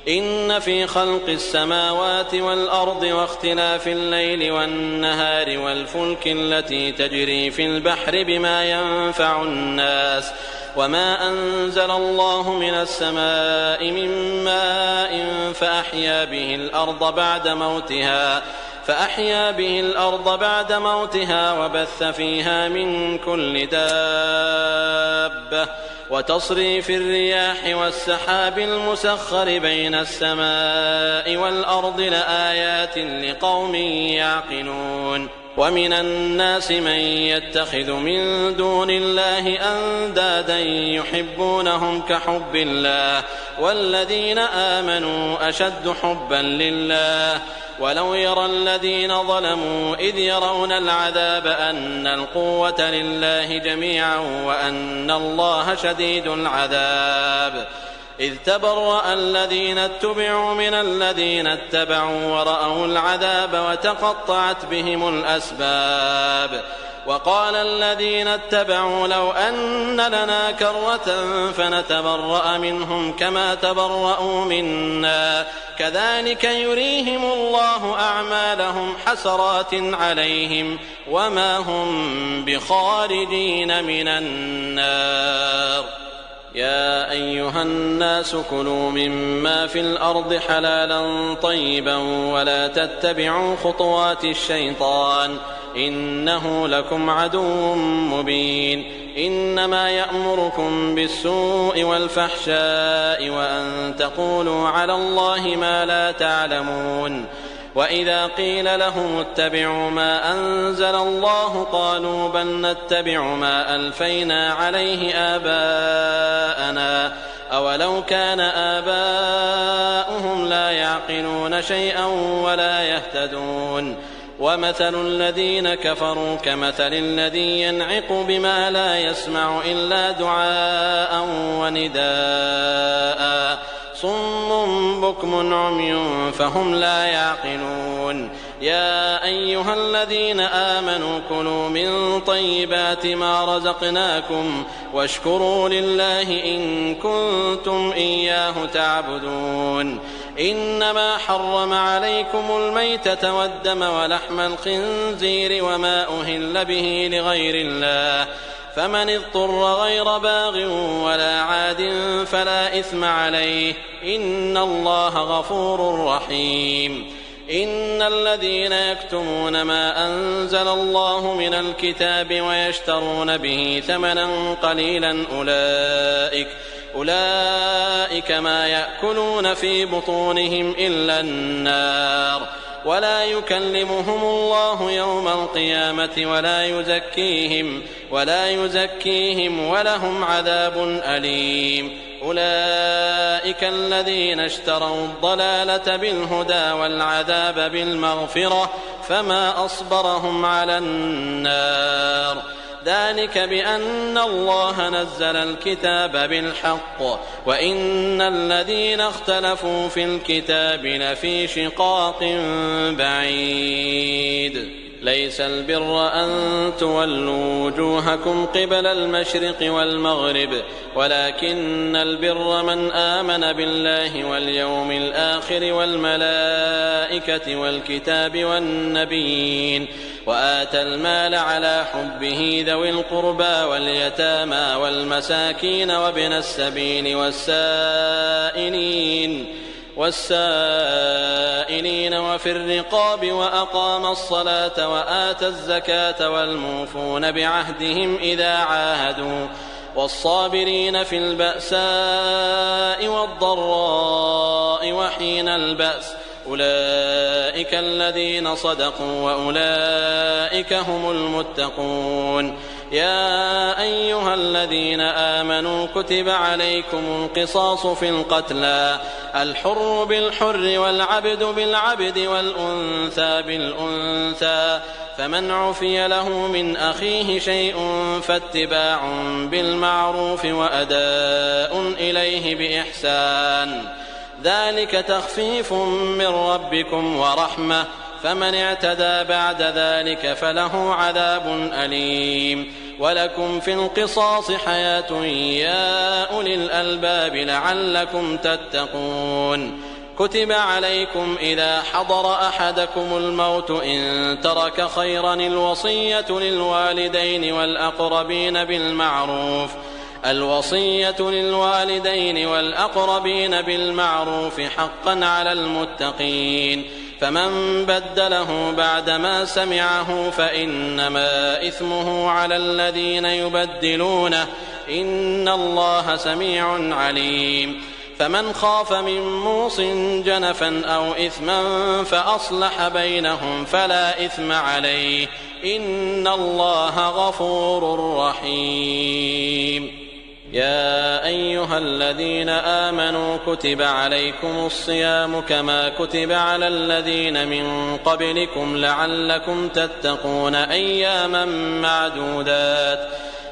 إن في خلق السماوات والأرض واختلاف الليل والنهار والفلك التي تجري في البحر بما ينفع الناس وما أنزل الله من السماء من ماء فأحيا به الأرض بعد موتها وبث فيها من كل دابة وتصريف الرياح والسحاب المسخر بين السماء والأرض لآيات لقوم يعقلون. ومن الناس من يتخذ من دون الله أندادا يحبونهم كحب الله والذين آمنوا أشد حبا لله ولو يرى الذين ظلموا إذ يرون العذاب أن القوة لله جميعا وأن الله شديد العذاب إذ تبرأ الذين اتبعوا من الذين اتبعوا ورأوا العذاب وتقطعت بهم الأسباب وقال الذين اتبعوا لو أن لنا كرة فنتبرأ منهم كما تبرأوا منا كذلك يريهم الله أعمالهم حسرات عليهم وما هم بخارجين من النار. يا أيها الناس كلوا مما في الأرض حلالا طيبا ولا تتبعوا خطوات الشيطان إنه لكم عدو مبين. إنما يأمركم بالسوء والفحشاء وأن تقولوا على الله ما لا تعلمون وإذا قيل لهم اتبعوا ما أنزل الله قالوا بل نتبع ما ألفينا عليه آباءنا أولو كان آباؤهم لا يعقلون شيئا ولا يهتدون ومثل الذين كفروا كمثل الذي ينعق بما لا يسمع إلا دعاء ونداء صم بكم عمي فهم لا يعقلون يا أيها الذين آمنوا كلوا من طيبات ما رزقناكم واشكروا لله إن كنتم إياه تعبدون إنما حرم عليكم الميتة والدم ولحم الخنزير وما أهل به لغير الله فمن اضطر غير باغ ولا عاد فلا إثم عليه إن الله غفور رحيم إن الذين يكتمون ما أنزل الله من الكتاب ويشترون به ثمنا قليلا أولئك ما يأكلون في بطونهم إلا النار ولا يكلمهم الله يوم القيامة ولا يزكيهم ولهم عذاب أليم أولئك الذين اشتروا الضلالة بالهدى والعذاب بالمغفرة فما أصبرهم على النار ذلك بأن الله نزل الكتاب بالحق وإن الذين اختلفوا في الكتاب لفي شقاق بعيد ليس البر أن تولوا وجوهكم قبل المشرق والمغرب ولكن البر من آمن بالله واليوم الآخر والملائكة والكتاب والنبيين وآتى المال على حبه ذوي القربى واليتامى والمساكين وابن السبيل والسائلين وفي الرقاب وأقام الصلاة وآتى الزكاة والموفون بعهدهم إذا عاهدوا والصابرين في البأساء والضراء وحين البأس أولئك الذين صدقوا وأولئك هم المتقون يا أيها الذين آمنوا كتب عليكم القصاص في القتلى الحر بالحر والعبد بالعبد والأنثى بالأنثى فمن عفي له من أخيه شيء فاتباع بالمعروف وأداء إليه بإحسان ذلك تخفيف من ربكم ورحمة فمن اعتدى بعد ذلك فله عذاب أليم ولكم في القصاص حياة يا أولي الألباب لعلكم تتقون كتب عليكم إذا حضر أحدكم الموت إن ترك خيرا الوصية للوالدين والأقربين بالمعروف حقا على المتقين فمن بدله بعدما سمعه فإنما إثمه على الذين يبدلونه إن الله سميع عليم فمن خاف من موص جنفا أو إثما فأصلح بينهم فلا إثم عليه إن الله غفور رحيم يا أيها الذين آمنوا كتب عليكم الصيام كما كتب على الذين من قبلكم لعلكم تتقون أياما معدودات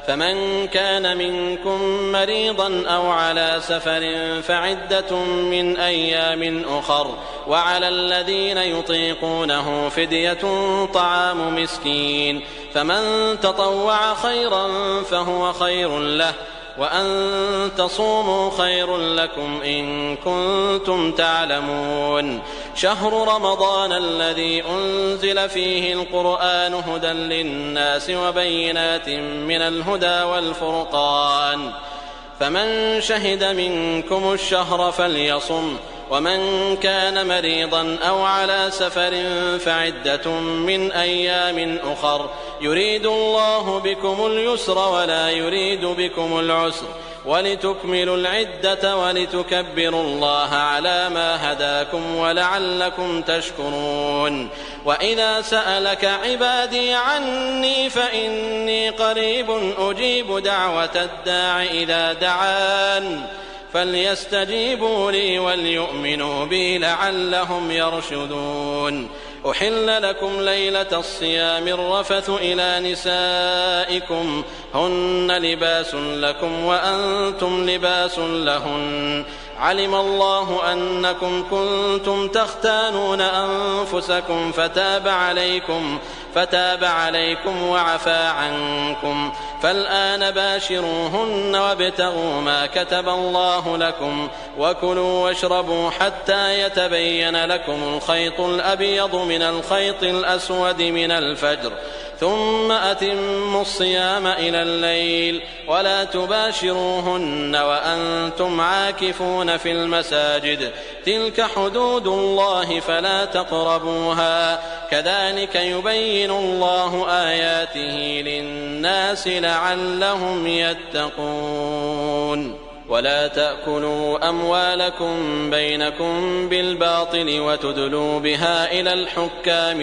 فمن كان منكم مريضا أو على سفر فعدة من أيام أخر وعلى الذين يطيقونه فدية طعام مسكين فمن تطوع خيرا فهو خير له وأن تصوموا خير لكم إن كنتم تعلمون شهر رمضان الذي أنزل فيه القرآن هدى للناس وبينات من الهدى والفرقان فمن شهد منكم الشهر فليصم ومن كان مريضا أو على سفر فعدة من أيام أخر يريد الله بكم اليسر ولا يريد بكم العسر ولتكملوا العدة ولتكبروا الله على ما هداكم ولعلكم تشكرون. وإذا سألك عبادي عني فإني قريب أجيب دعوة الداع إذا دعان فليستجيبوا لي وليؤمنوا بي لعلهم يرشدون. أحل لكم ليلة الصيام الرفث إلى نسائكم هن لباس لكم وأنتم لباس لهن علم الله أنكم كنتم تختانون أنفسكم فتاب عليكم وعفى عنكم فالآن باشروهن وابتغوا ما كتب الله لكم وكلوا واشربوا حتى يتبين لكم الخيط الأبيض من الخيط الأسود من الفجر ثم أتموا الصيام إلى الليل ولا تباشروهن وأنتم عاكفون في المساجد تلك حدود الله فلا تقربوها كذلك يبين الله آياته للناس لعلهم يتقون. ولا تأكلوا أموالكم بينكم بالباطل وتدلوا بها إلى الحكام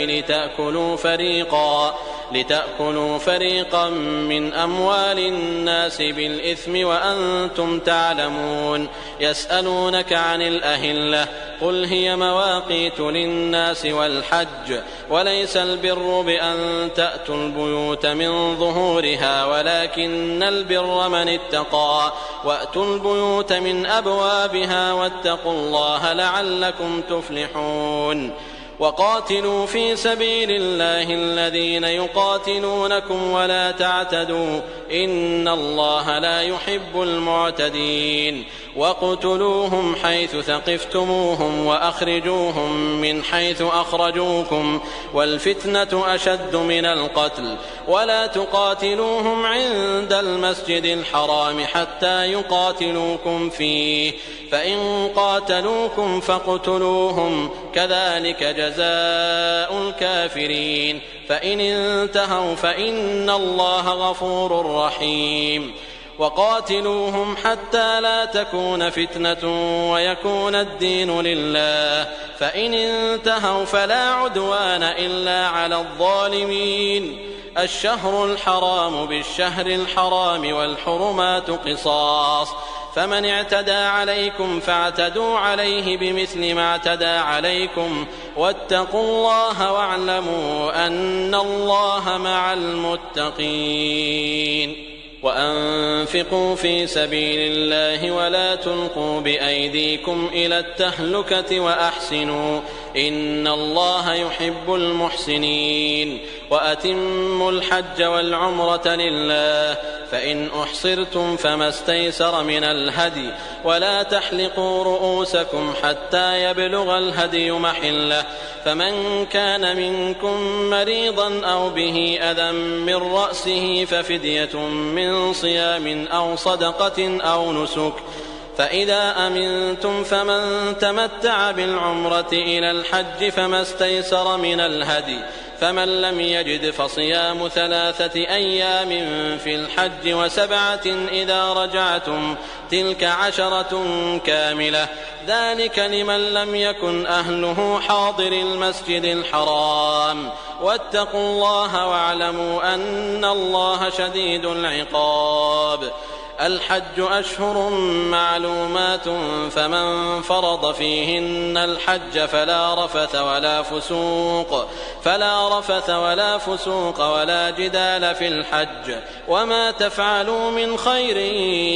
لتأكلوا فريقا من أموال الناس بالإثم وأنتم تعلمون. يسألونك عن الأهلة قل هي مواقيت للناس والحج وليس البر بأن تأتوا البيوت من ظهورها ولكن البر من اتقى وأتوا البيوت من أبوابها واتقوا الله لعلكم تفلحون. وقاتلوا في سبيل الله الذين يقاتلونكم ولا تعتدوا إن الله لا يحب المعتدين. واقتلوهم حيث ثقفتموهم وأخرجوهم من حيث أخرجوكم والفتنة أشد من القتل ولا تقاتلوهم عند المسجد الحرام حتى يقاتلوكم فيه فإن قاتلوكم فاقتلوهم كذلك جزاء الكافرين فإن انتهوا فإن الله غفور رحيم. وقاتلوهم حتى لا تكون فتنة ويكون الدين لله فإن انتهوا فلا عدوان إلا على الظالمين. الشهر الحرام بالشهر الحرام والحرمات قصاص فمن اعتدى عليكم فاعتدوا عليه بمثل ما اعتدى عليكم واتقوا الله واعلموا أن الله مع المتقين. وأنفقوا في سبيل الله ولا تلقوا بأيديكم إلى التهلكة وأحسنوا إن الله يحب المحسنين. وأتموا الحج والعمرة لله فإن أحصرتم فما استيسر من الهدي ولا تحلقوا رؤوسكم حتى يبلغ الهدي محله فمن كان منكم مريضا أو به أذى من رأسه ففدية من صيام أو صدقة أو نسك فإذا أمنتم فمن تمتع بالعمرة إلى الحج فما استيسر من الهدي فمن لم يجد فصيام 3 أيام في الحج و7 إذا رجعتم تلك 10 كاملة ذلك لمن لم يكن أهله حاضر المسجد الحرام واتقوا الله واعلموا أن الله شديد العقاب. الحج أشهر معلومات فمن فرض فيهن الحج فلا رفث ولا فسوق ولا جدال في الحج وما تفعلوا من خير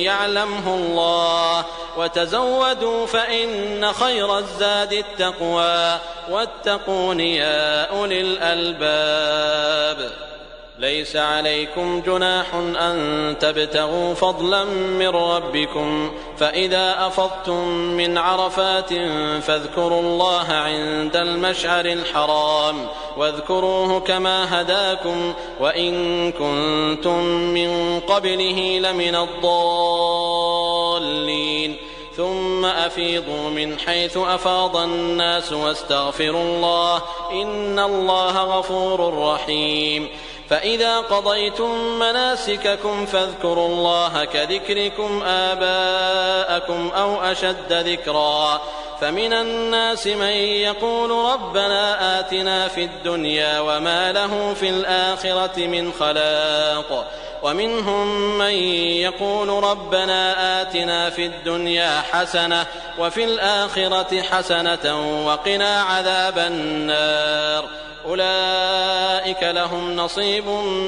يعلمه الله وتزودوا فإن خير الزاد التقوى واتقون يا أولي الألباب. ليس عليكم جناح أن تبتغوا فضلا من ربكم فإذا أفضتم من عرفات فاذكروا الله عند المشعر الحرام واذكروه كما هداكم وإن كنتم من قبله لمن الضالين ثم أفيضوا من حيث أفاض الناس واستغفروا الله إن الله غفور رحيم. فإذا قضيتم مناسككم فاذكروا الله كذكركم آباءكم أو أشد ذكرا فمن الناس من يقول ربنا آتنا في الدنيا وما له في الآخرة من خلاق ومنهم من يقول ربنا آتنا في الدنيا حسنة وفي الآخرة حسنة وقنا عذاب النار أولئك لهم نصيب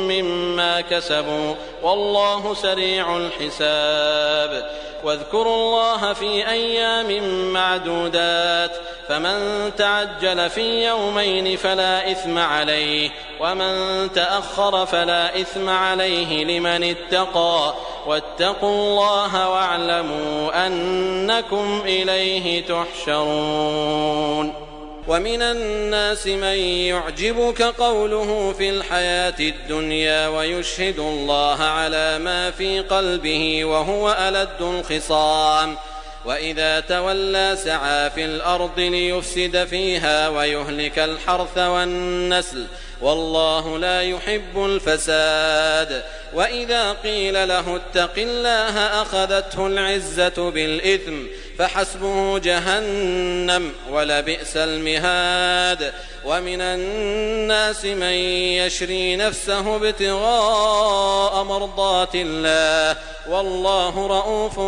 مما كسبوا والله سريع الحساب واذكروا الله في أيام معدودات فمن تعجل في يومين فلا إثم عليه ومن تأخر فلا إثم عليه لمن اتقى واتقوا الله واعلموا أنكم إليه تحشرون ومن الناس من يعجبك قوله في الحياة الدنيا ويشهد الله على ما في قلبه وهو ألد الخصام وإذا تولى سعى في الأرض ليفسد فيها ويهلك الحرث والنسل والله لا يحب الفساد وإذا قيل له اتق الله أخذته العزة بالإثم فحسبه جهنم ولبئس المهاد ومن الناس من يشري نفسه ابتغاء مرضات الله والله رؤوف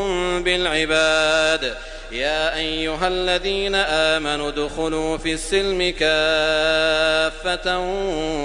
بالعباد يا أيها الذين آمنوا ادخلوا في السلم كافة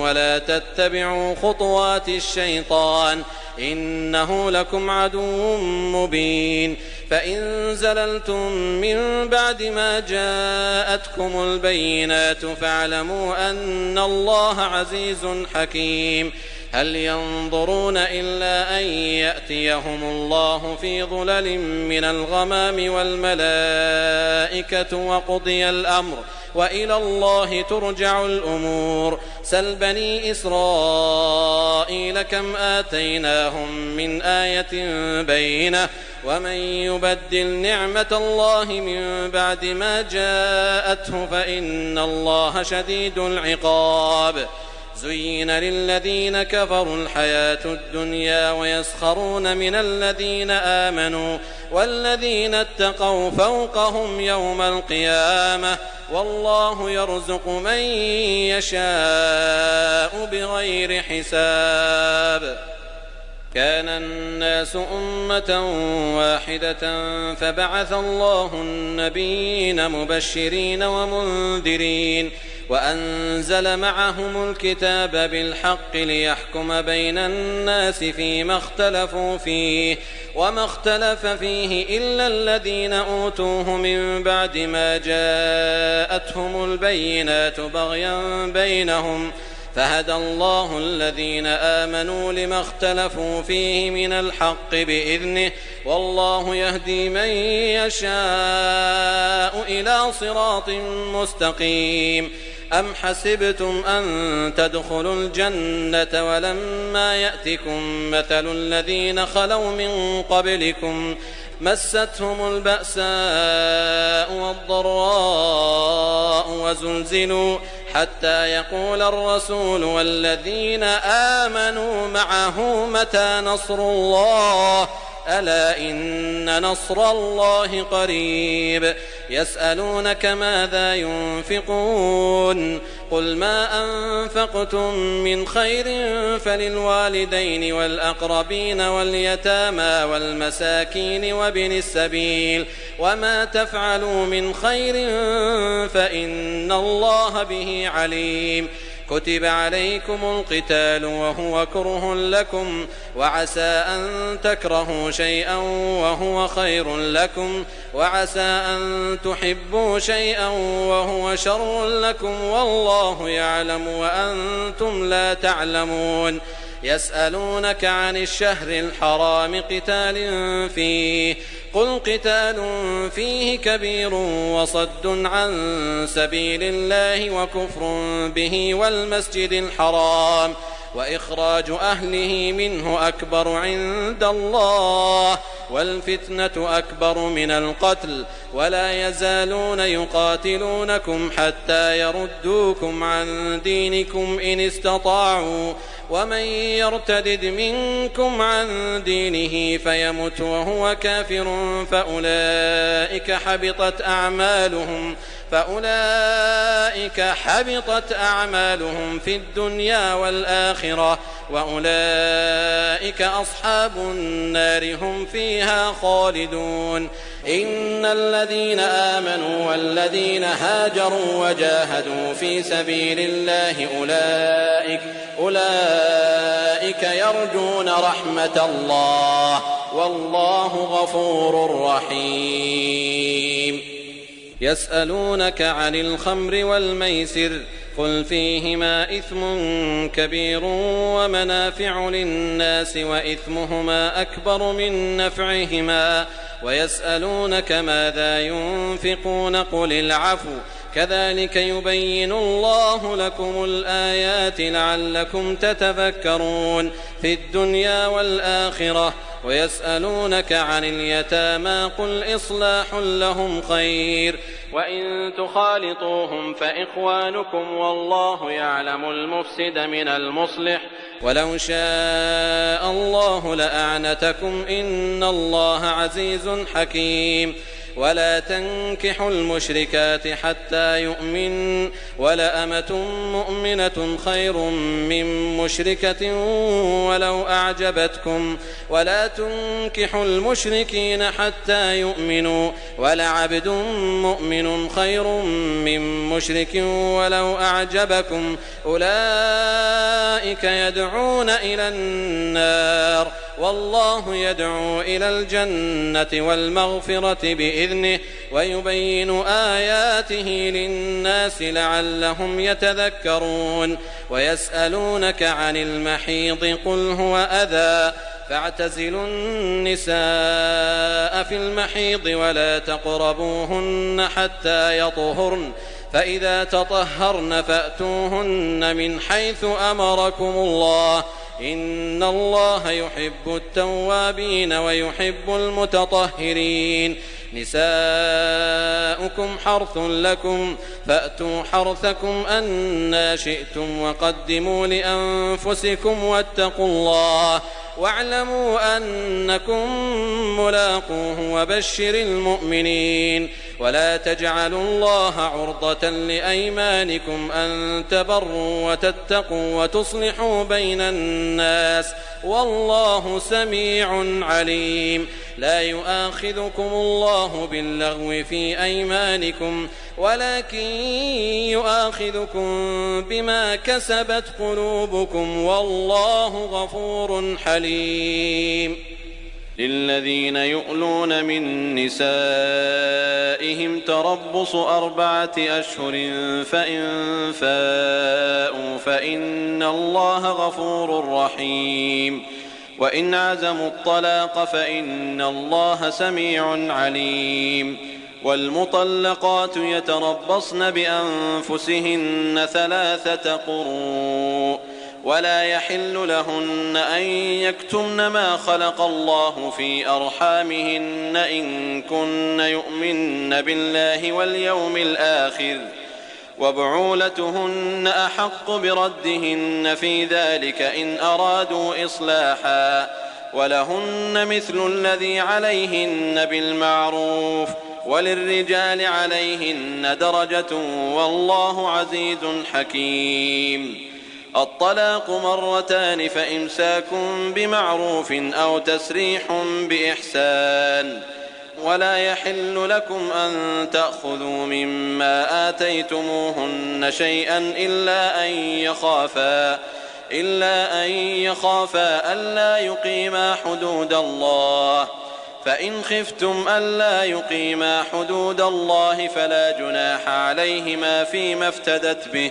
ولا تتبعوا خطوات الشيطان إنه لكم عدو مبين فإن زللتم من بعد ما جاءتكم البينات فاعلموا أن الله عزيز حكيم هل ينظرون إلا أن يأتيهم الله في ظلل من الغمام والملائكة وقضي الأمر وإلى الله ترجع الأمور سل بني إسرائيل كم آتيناهم من آية بينة ومن يبدل نعمة الله من بعد ما جاءته فإن الله شديد العقاب زين للذين كفروا الحياة الدنيا ويسخرون من الذين آمنوا والذين اتقوا فوقهم يوم القيامة والله يرزق من يشاء بغير حساب كان الناس أمة واحدة فبعث الله النبيين مبشرين ومنذرين وأنزل معهم الكتاب بالحق ليحكم بين الناس فيما اختلفوا فيه وما اختلف فيه إلا الذين أوتوه من بعد ما جاءتهم البينات بغيا بينهم فهدى الله الذين آمنوا لما اختلفوا فيه من الحق بإذنه والله يهدي من يشاء إلى صراط مستقيم أم حسبتم أن تدخلوا الجنة ولما يأتكم مثل الذين خلوا من قبلكم مستهم البأساء والضراء وزلزلوا حتى يقول الرسول والذين آمنوا معه متى نصر الله ألا إن نصر الله قريب يسألونك ماذا ينفقون قل ما أنفقتم من خير فللوالدين والأقربين واليتامى والمساكين وابن السبيل وما تفعلوا من خير فإن الله به عليم كتب عليكم القتال وهو كره لكم وعسى أن تكرهوا شيئا وهو خير لكم وعسى أن تحبوا شيئا وهو شر لكم والله يعلم وأنتم لا تعلمون يسألونك عن الشهر الحرام قتال فيه قل قتال فيه كبير وصد عن سبيل الله وكفر به والمسجد الحرام وإخراج أهله منه أكبر عند الله والفتنة أكبر من القتل ولا يزالون يقاتلونكم حتى يردوكم عن دينكم إن استطاعوا ومن يرتدد منكم عن دينه فيمت وهو كافر فأولئك حبطت أعمالهم في الدنيا والآخرة وأولئك أصحاب النار هم فيها خالدون. إن الذين آمنوا والذين هاجروا وجاهدوا في سبيل الله أولئك يرجون رحمة الله والله غفور رحيم. يسألونك عن الخمر والميسر قل فيهما إثم كبير ومنافع للناس وإثمهما أكبر من نفعهما ويسألونك ماذا ينفقون قل العفو كذلك يبين الله لكم الآيات لعلكم تتفكرون في الدنيا والآخرة. ويسألونك عن اليتامى قل إصلاح لهم خير وإن تخالطوهم فإخوانكم والله يعلم المفسد من المصلح ولو شاء الله لأعنتكم إن الله عزيز حكيم. ولا تنكحوا المشركات حتى يؤمن ولأمة مؤمنة خير من مشركة ولو أعجبتكم ولا تنكحوا المشركين حتى يؤمنوا ولعبد مؤمن خير من مشرك ولو أعجبكم أولئك يدعون إلى النار والله يدعو إلى الجنة والمغفرة بإذنه ويبين آياته للناس لعلهم يتذكرون. ويسألونك عن المحيض قل هو أذى فاعتزلوا النساء في المحيض ولا تقربوهن حتى يطهرن فإذا تطهرن فأتوهن من حيث أمركم الله إن الله يحب التوابين ويحب المتطهرين. نساؤكم حرث لكم فأتوا حرثكم أنى شئتم وقدموا لأنفسكم واتقوا الله واعلموا أنكم ملاقوه وبشر المؤمنين. ولا تجعلوا الله عرضة لأيمانكم أن تبروا وتتقوا وتصلحوا بين الناس والله سميع عليم. لا يؤاخذكم الله باللغو في أيمانكم ولكن يؤاخذكم بما كسبت قلوبكم والله غفور حليم. للذين يؤلون من نسائهم تربص 4 أشهر فإن فاءوا فإن الله غفور رحيم. وإن عزموا الطلاق فإن الله سميع عليم. والمطلقات يتربصن بأنفسهن 3 قروء ولا يحل لهن أن يكتمن ما خلق الله في أرحامهن إن كن يؤمن بالله واليوم الآخر وبعولتهن أحق بردهن في ذلك إن أرادوا إصلاحا ولهن مثل الذي عليهن بالمعروف وللرجال عليهن درجة والله عزيز حكيم. الطلاق 2 فإمساك بمعروف أو تسريح بإحسان. ولا يحل لكم أن تأخذوا مما آتيتموهن شيئا إلا أن يخافا ألا يقيما حدود الله فإن خفتم ألا يقيما حدود الله فلا جناح عليهما فيما افتدت به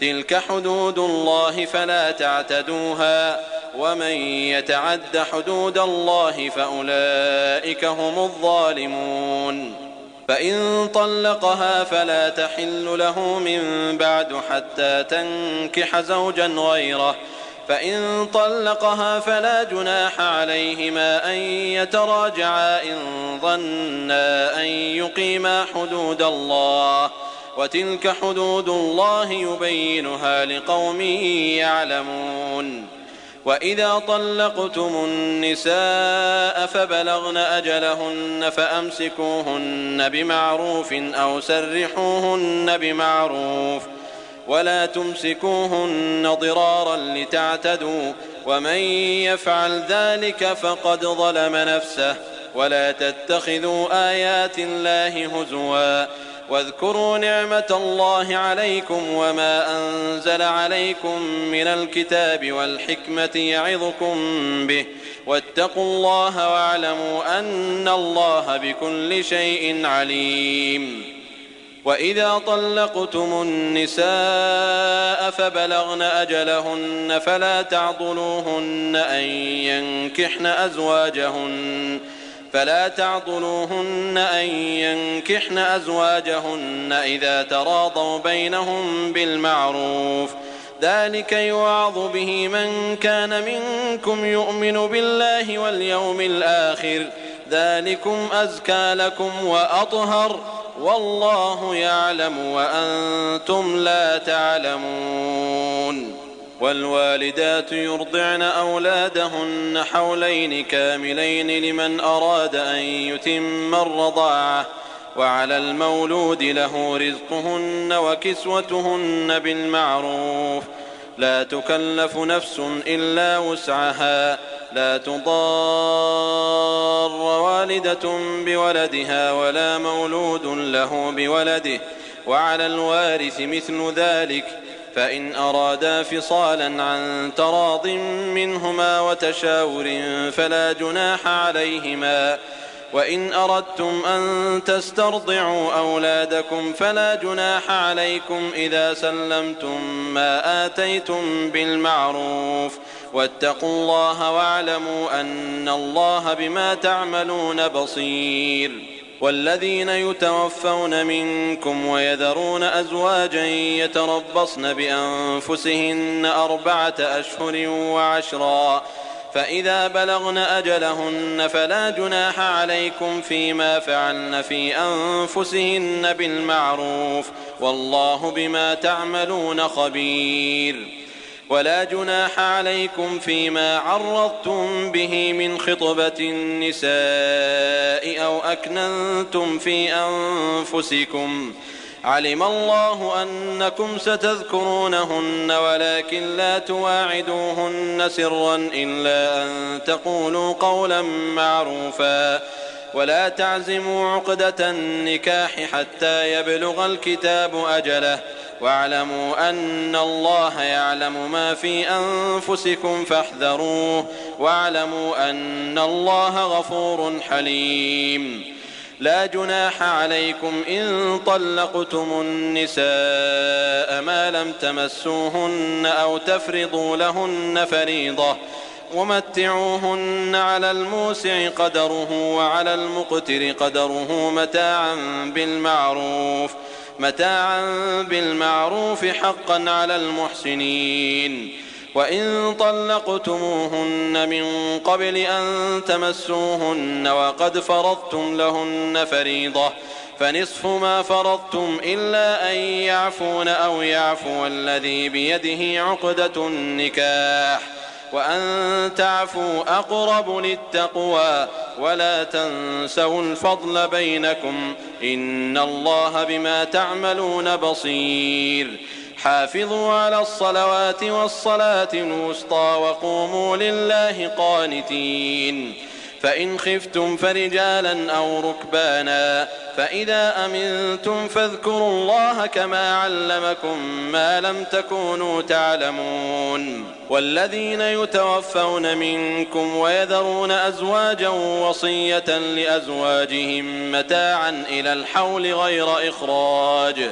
تلك حدود الله فلا تعتدوها ومن يتعد حدود الله فأولئك هم الظالمون. فإن طلقها فلا تحل له من بعد حتى تنكح زوجا غيره فإن طلقها فلا جناح عليهما أن يتراجعا إن ظنا أن يقيما حدود الله وتلك حدود الله يبينها لقوم يعلمون. وإذا طلقتم النساء فبلغن أجلهن فأمسكوهن بمعروف أو سرحوهن بمعروف ولا تمسكوهن ضرارا لتعتدوا ومن يفعل ذلك فقد ظلم نفسه ولا تتخذوا آيات الله هزوا واذكروا نعمة الله عليكم وما أنزل عليكم من الكتاب والحكمة يعظكم به واتقوا الله واعلموا أن الله بكل شيء عليم. وإذا طلقتم النساء فبلغن أجلهن فلا تعضلوهن أن ينكحن أزواجهن إذا تراضوا بينهم بالمعروف ذلك يوعظ به من كان منكم يؤمن بالله واليوم الآخر ذلكم أزكى لكم وأطهر والله يعلم وأنتم لا تعلمون. والوالدات يرضعن أولادهن حولين كاملين لمن أراد أن يتم الرضاعة وعلى المولود له رزقهن وكسوتهن بالمعروف لا تكلف نفس إلا وسعها لا تضار والدة بولدها ولا مولود له بولده وعلى الوارث مثل ذلك فإن أرادا فصالا عن تراض منهما وتشاور فلا جناح عليهما وإن أردتم أن تسترضعوا أولادكم فلا جناح عليكم إذا سلمتم ما آتيتم بالمعروف واتقوا الله واعلموا أن الله بما تعملون بصير. والذين يتوفون منكم ويذرون أزواجا يتربصن بأنفسهن 4 أشهر وعشرا فإذا بلغن أجلهن فلا جناح عليكم فيما فعلن في أنفسهن بالمعروف والله بما تعملون خبير. ولا جناح عليكم فيما عرضتم به من خطبة النساء أو أكننتم في أنفسكم علم الله أنكم ستذكرونهن ولكن لا تواعدوهن سرا إلا أن تقولوا قولا معروفا ولا تعزموا عقدة النكاح حتى يبلغ الكتاب أجله واعلموا أن الله يعلم ما في أنفسكم فاحذروه واعلموا أن الله غفور حليم. لا جناح عليكم إن طلقتم النساء ما لم تمسوهن أو تفرضوا لهن فريضة ومتعوهن على الموسع قدره وعلى المقتر قدره متاعا بالمعروف حقا على المحسنين. وإن طلقتموهن من قبل أن تمسوهن وقد فرضتم لهن فريضة فنصف ما فرضتم إلا أن يعفون أو يعفو الذي بيده عقدة النكاح وأن تعفوا أقرب للتقوى ولا تنسوا الفضل بينكم إن الله بما تعملون بصير. حافظوا على الصلوات والصلاة الوسطى وقوموا لله قانتين. فإن خفتم فرجالا أو ركبانا فإذا أمنتم فاذكروا الله كما علمكم ما لم تكونوا تعلمون. والذين يتوفون منكم ويذرون أزواجا وصية لأزواجهم متاعا إلى الحول غير إخراج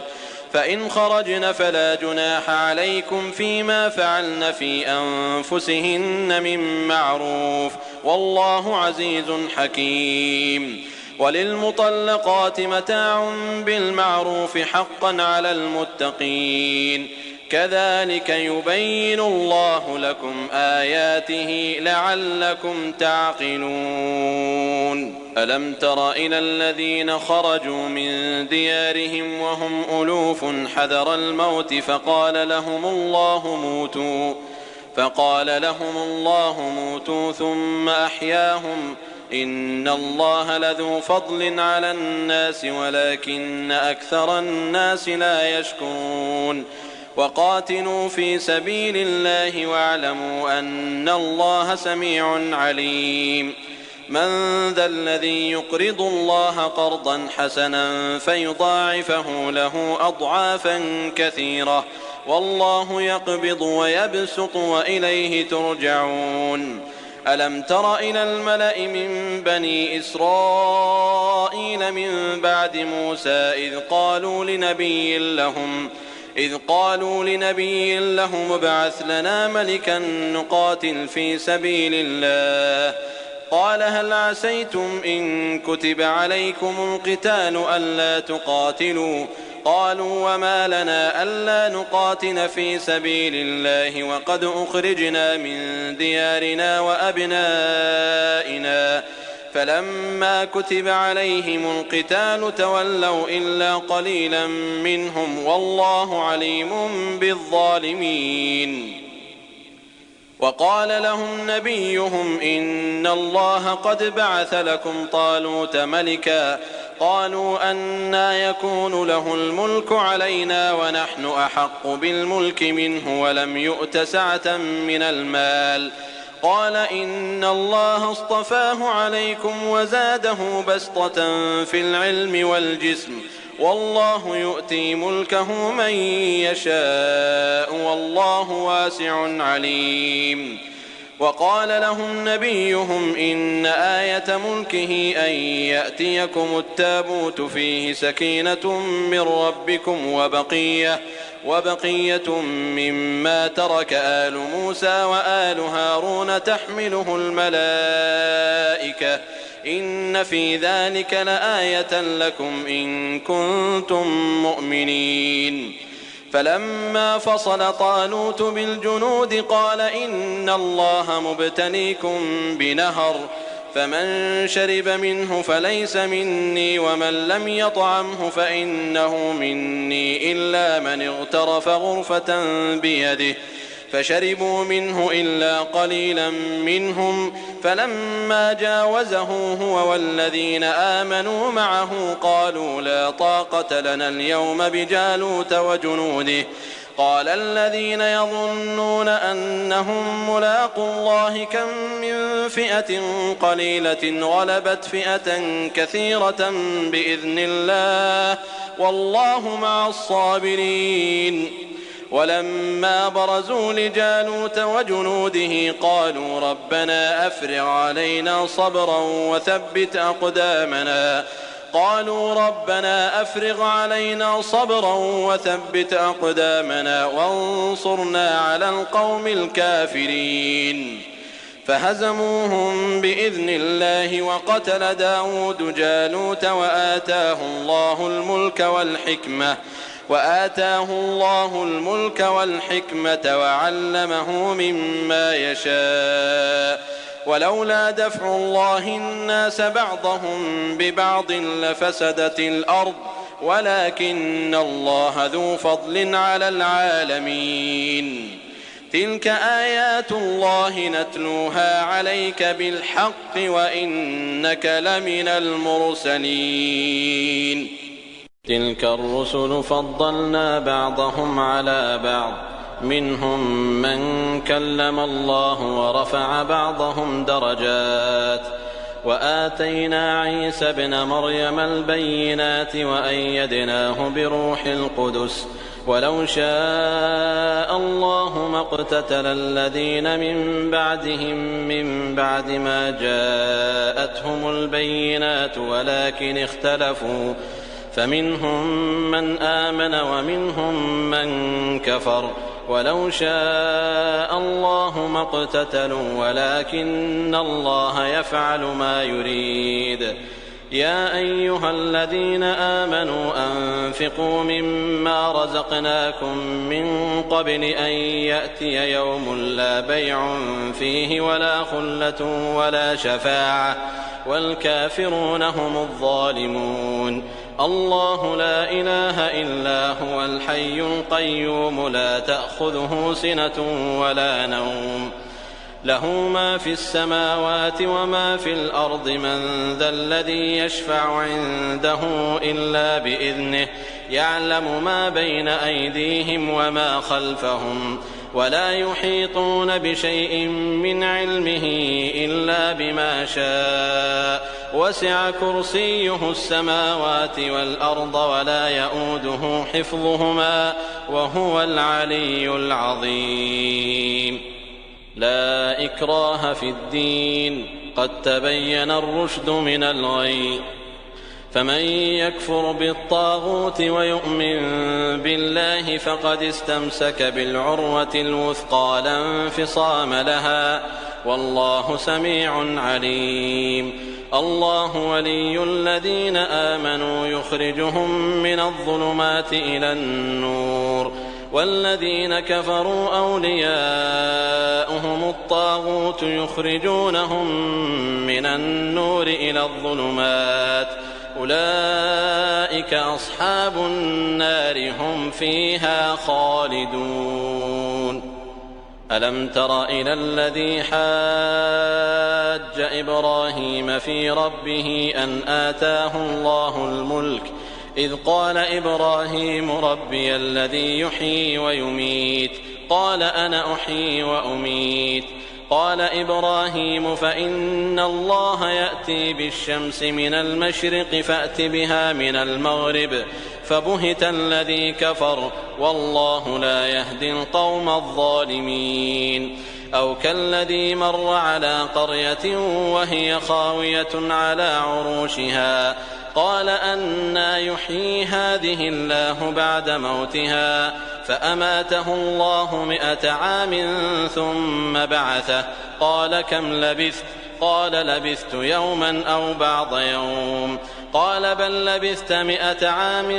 فإن خرجن فلا جناح عليكم فيما فعلن في أنفسهن من معروف والله عزيز حكيم. وللمطلقات متاع بالمعروف حقا على المتقين كذلك يبين الله لكم آياته لعلكم تعقلون. ألم تر إلى الذين خرجوا من ديارهم وهم ألوف حذر الموت فقال لهم الله موتوا فقال لهم الله موتوا ثم أحياهم إن الله لذو فضل على الناس ولكن أكثر الناس لا يشكرون وقاتلوا في سبيل الله واعلموا أن الله سميع عليم من ذا الذي يقرض الله قرضا حسنا فيضاعفه له أضعافا كثيرة والله يقبض ويبسط وإليه ترجعون ألم تر إلى الملأ من بني إسرائيل من بعد موسى إذ قالوا لنبي لهم ابعث لنا ملكا نقاتل في سبيل الله قال هل عسيتم إن كتب عليكم القتال ألا تقاتلوا قالوا وما لنا ألا نقاتل في سبيل الله وقد أخرجنا من ديارنا وأبنائنا فلما كتب عليهم القتال تولوا إلا قليلا منهم والله عليم بالظالمين وقال لهم نبيهم إن الله قد بعث لكم طالوت ملكا قالوا أنى يكون له الملك علينا ونحن أحق بالملك منه ولم يؤت سعة من المال قال إن الله اصطفاه عليكم وزاده بسطة في العلم والجسم والله يؤتي ملكه من يشاء والله واسع عليم وقال لهم نبيهم إن آية ملكه أن يأتيكم التابوت فيه سكينة من ربكم وبقية مما ترك آل موسى وآل هارون تحمله الملائكة إن في ذلك لآية لكم إن كنتم مؤمنين فلما فصل طالوت بالجنود قال إن الله مبتليكم بنهر فمن شرب منه فليس مني ومن لم يطعمه فإنه مني إلا من اغترف غرفة بيده فشربوا منه إلا قليلا منهم فلما جاوزه هو والذين آمنوا معه قالوا لا طاقة لنا اليوم بجالوت وجنوده قال الذين يظنون أنهم ملاقوا الله كم من فئة قليلة غلبت فئة كثيرة بإذن الله والله مع الصابرين ولما برزوا لجالوت وجنوده قالوا ربنا أفرغ علينا صبرا وثبت أقدامنا وانصرنا على القوم الكافرين فهزموهم بإذن الله وقتل داود جالوت وآتاه الله الملك والحكمة وعلمه مما يشاء ولولا دفع الله الناس بعضهم ببعض لفسدت الأرض ولكن الله ذو فضل على العالمين تلك آيات الله نتلوها عليك بالحق وإنك لمن المرسلين تلك الرسل فضلنا بعضهم على بعض منهم من كلم الله ورفع بعضهم درجات وآتينا عيسى ابن مريم البينات وأيدناه بروح القدس ولو شاء الله ما اقتتل الذين من بعدهم من بعد ما جاءتهم البينات ولكن اختلفوا فمنهم من آمن ومنهم من كفر ولو شاء الله ما اقتتلوا ولكن الله يفعل ما يريد يا أيها الذين آمنوا أنفقوا مما رزقناكم من قبل أن يأتي يوم لا بيع فيه ولا خلة ولا شفاعة والكافرون هم الظالمون الله لا إله إلا هو الحي القيوم لا تأخذه سنة ولا نوم له ما في السماوات وما في الأرض من ذا الذي يشفع عنده إلا بإذنه يعلم ما بين أيديهم وما خلفهم ولا يحيطون بشيء من علمه إلا بما شاء وسع كرسيه السماوات والأرض ولا يؤوده حفظهما وهو العلي العظيم. لا إكراه في الدين قد تبين الرشد من الغي فمن يكفر بالطاغوت ويؤمن بالله فقد استمسك بالعروة الوثقى لا انفصام لها والله سميع عليم. الله ولي الذين آمنوا يخرجهم من الظلمات إلى النور والذين كفروا أولياؤهم الطاغوت يخرجونهم من النور إلى الظلمات أولئك أصحاب النار هم فيها خالدون. ألم تر إلى الذي حاج إبراهيم في ربه أن آتاه الله الملك إذ قال إبراهيم ربي الذي يحيي ويميت قال أنا أحيي وأميت قال إبراهيم فإن الله يأتي بالشمس من المشرق فأت بها من المغرب فبهت الذي كفر والله لا يهدي القوم الظالمين. أو كالذي مر على قرية وهي خاوية على عروشها قال أنى يحيي هذه الله بعد موتها فأماته الله 100 عام ثم بعثه قال كم لبثت قال لبثت يوما أو بعض يوم قال بل لبثت 100 عام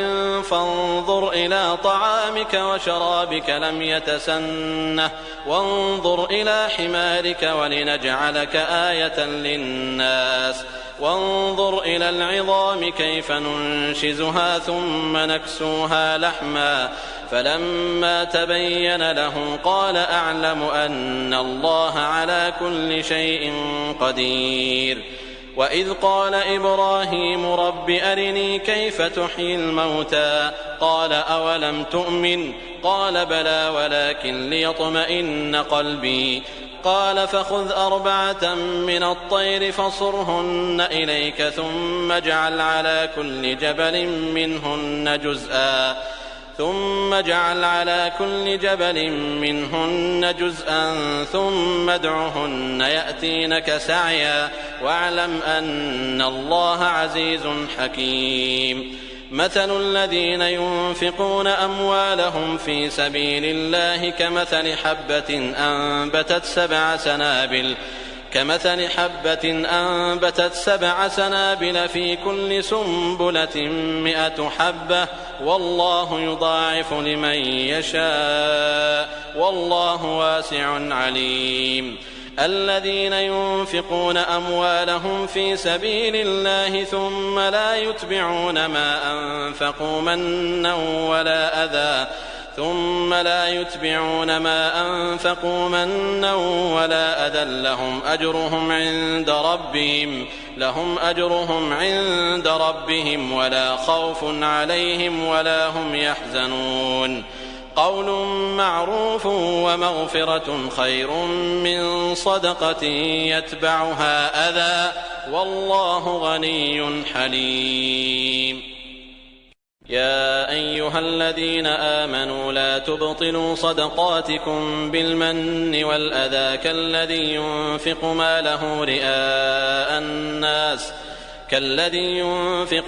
فانظر إلى طعامك وشرابك لم يتسنه وانظر إلى حمارك ولنجعلك آية للناس وانظر إلى العظام كيف ننشزها ثم نكسوها لحما فلما تبين له قال أعلم أن الله على كل شيء قدير. وإذ قال إبراهيم رب أرني كيف تحيي الموتى قال أولم تؤمن قال بلى ولكن ليطمئن قلبي قال فخذ 4 من الطير فصرهن إليك ثم اجعل على كل جبل منهن جزءا ثم ادعهن يأتينك سعيا واعلم أن الله عزيز حكيم. مثل الذين ينفقون أموالهم في سبيل الله كمثل حبة أنبتت 7 سنابل في كل سنبلة 100 حبة والله يضاعف لمن يشاء والله واسع عليم. الذين ينفقون أموالهم في سبيل الله ثم لا يتبعون ما أنفقوا منا ولا أذى لهم أجرهم عند ربهم ولا خوف عليهم ولا هم يحزنون. قول معروف ومغفرة خير من صدقة يتبعها أذى والله غني حليم. يا أيها الذين آمنوا لا تبطلوا صدقاتكم بالمن والأذى كالذي ينفق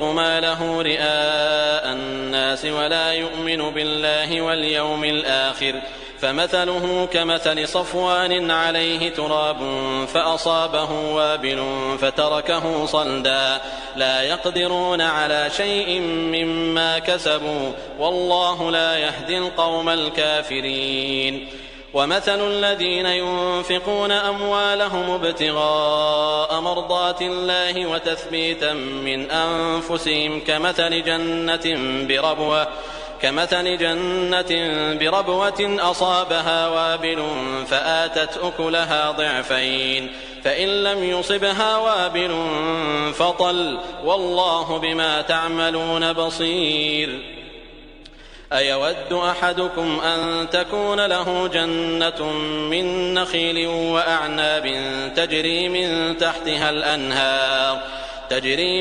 ماله رئاء الناس ولا يؤمن بالله واليوم الآخر فمثله كمثل صفوان عليه تراب فأصابه وابل فتركه صلدا لا يقدرون على شيء مما كسبوا والله لا يهدي القوم الكافرين. ومثل الذين ينفقون أموالهم ابتغاء مرضات الله وتثبيتا من أنفسهم كمثل جنة بربوة أصابها وابل فآتت أكلها ضعفين فإن لم يصبها وابل فطل والله بما تعملون بصير. أيود أحدكم أن تكون له جنة من نخيل وأعناب تجري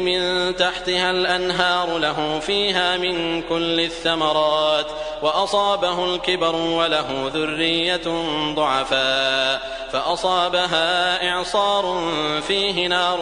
من تحتها الأنهار له فيها من كل الثمرات وأصابه الكبر وله ذرية ضعفاء فأصابها إعصار فيه نار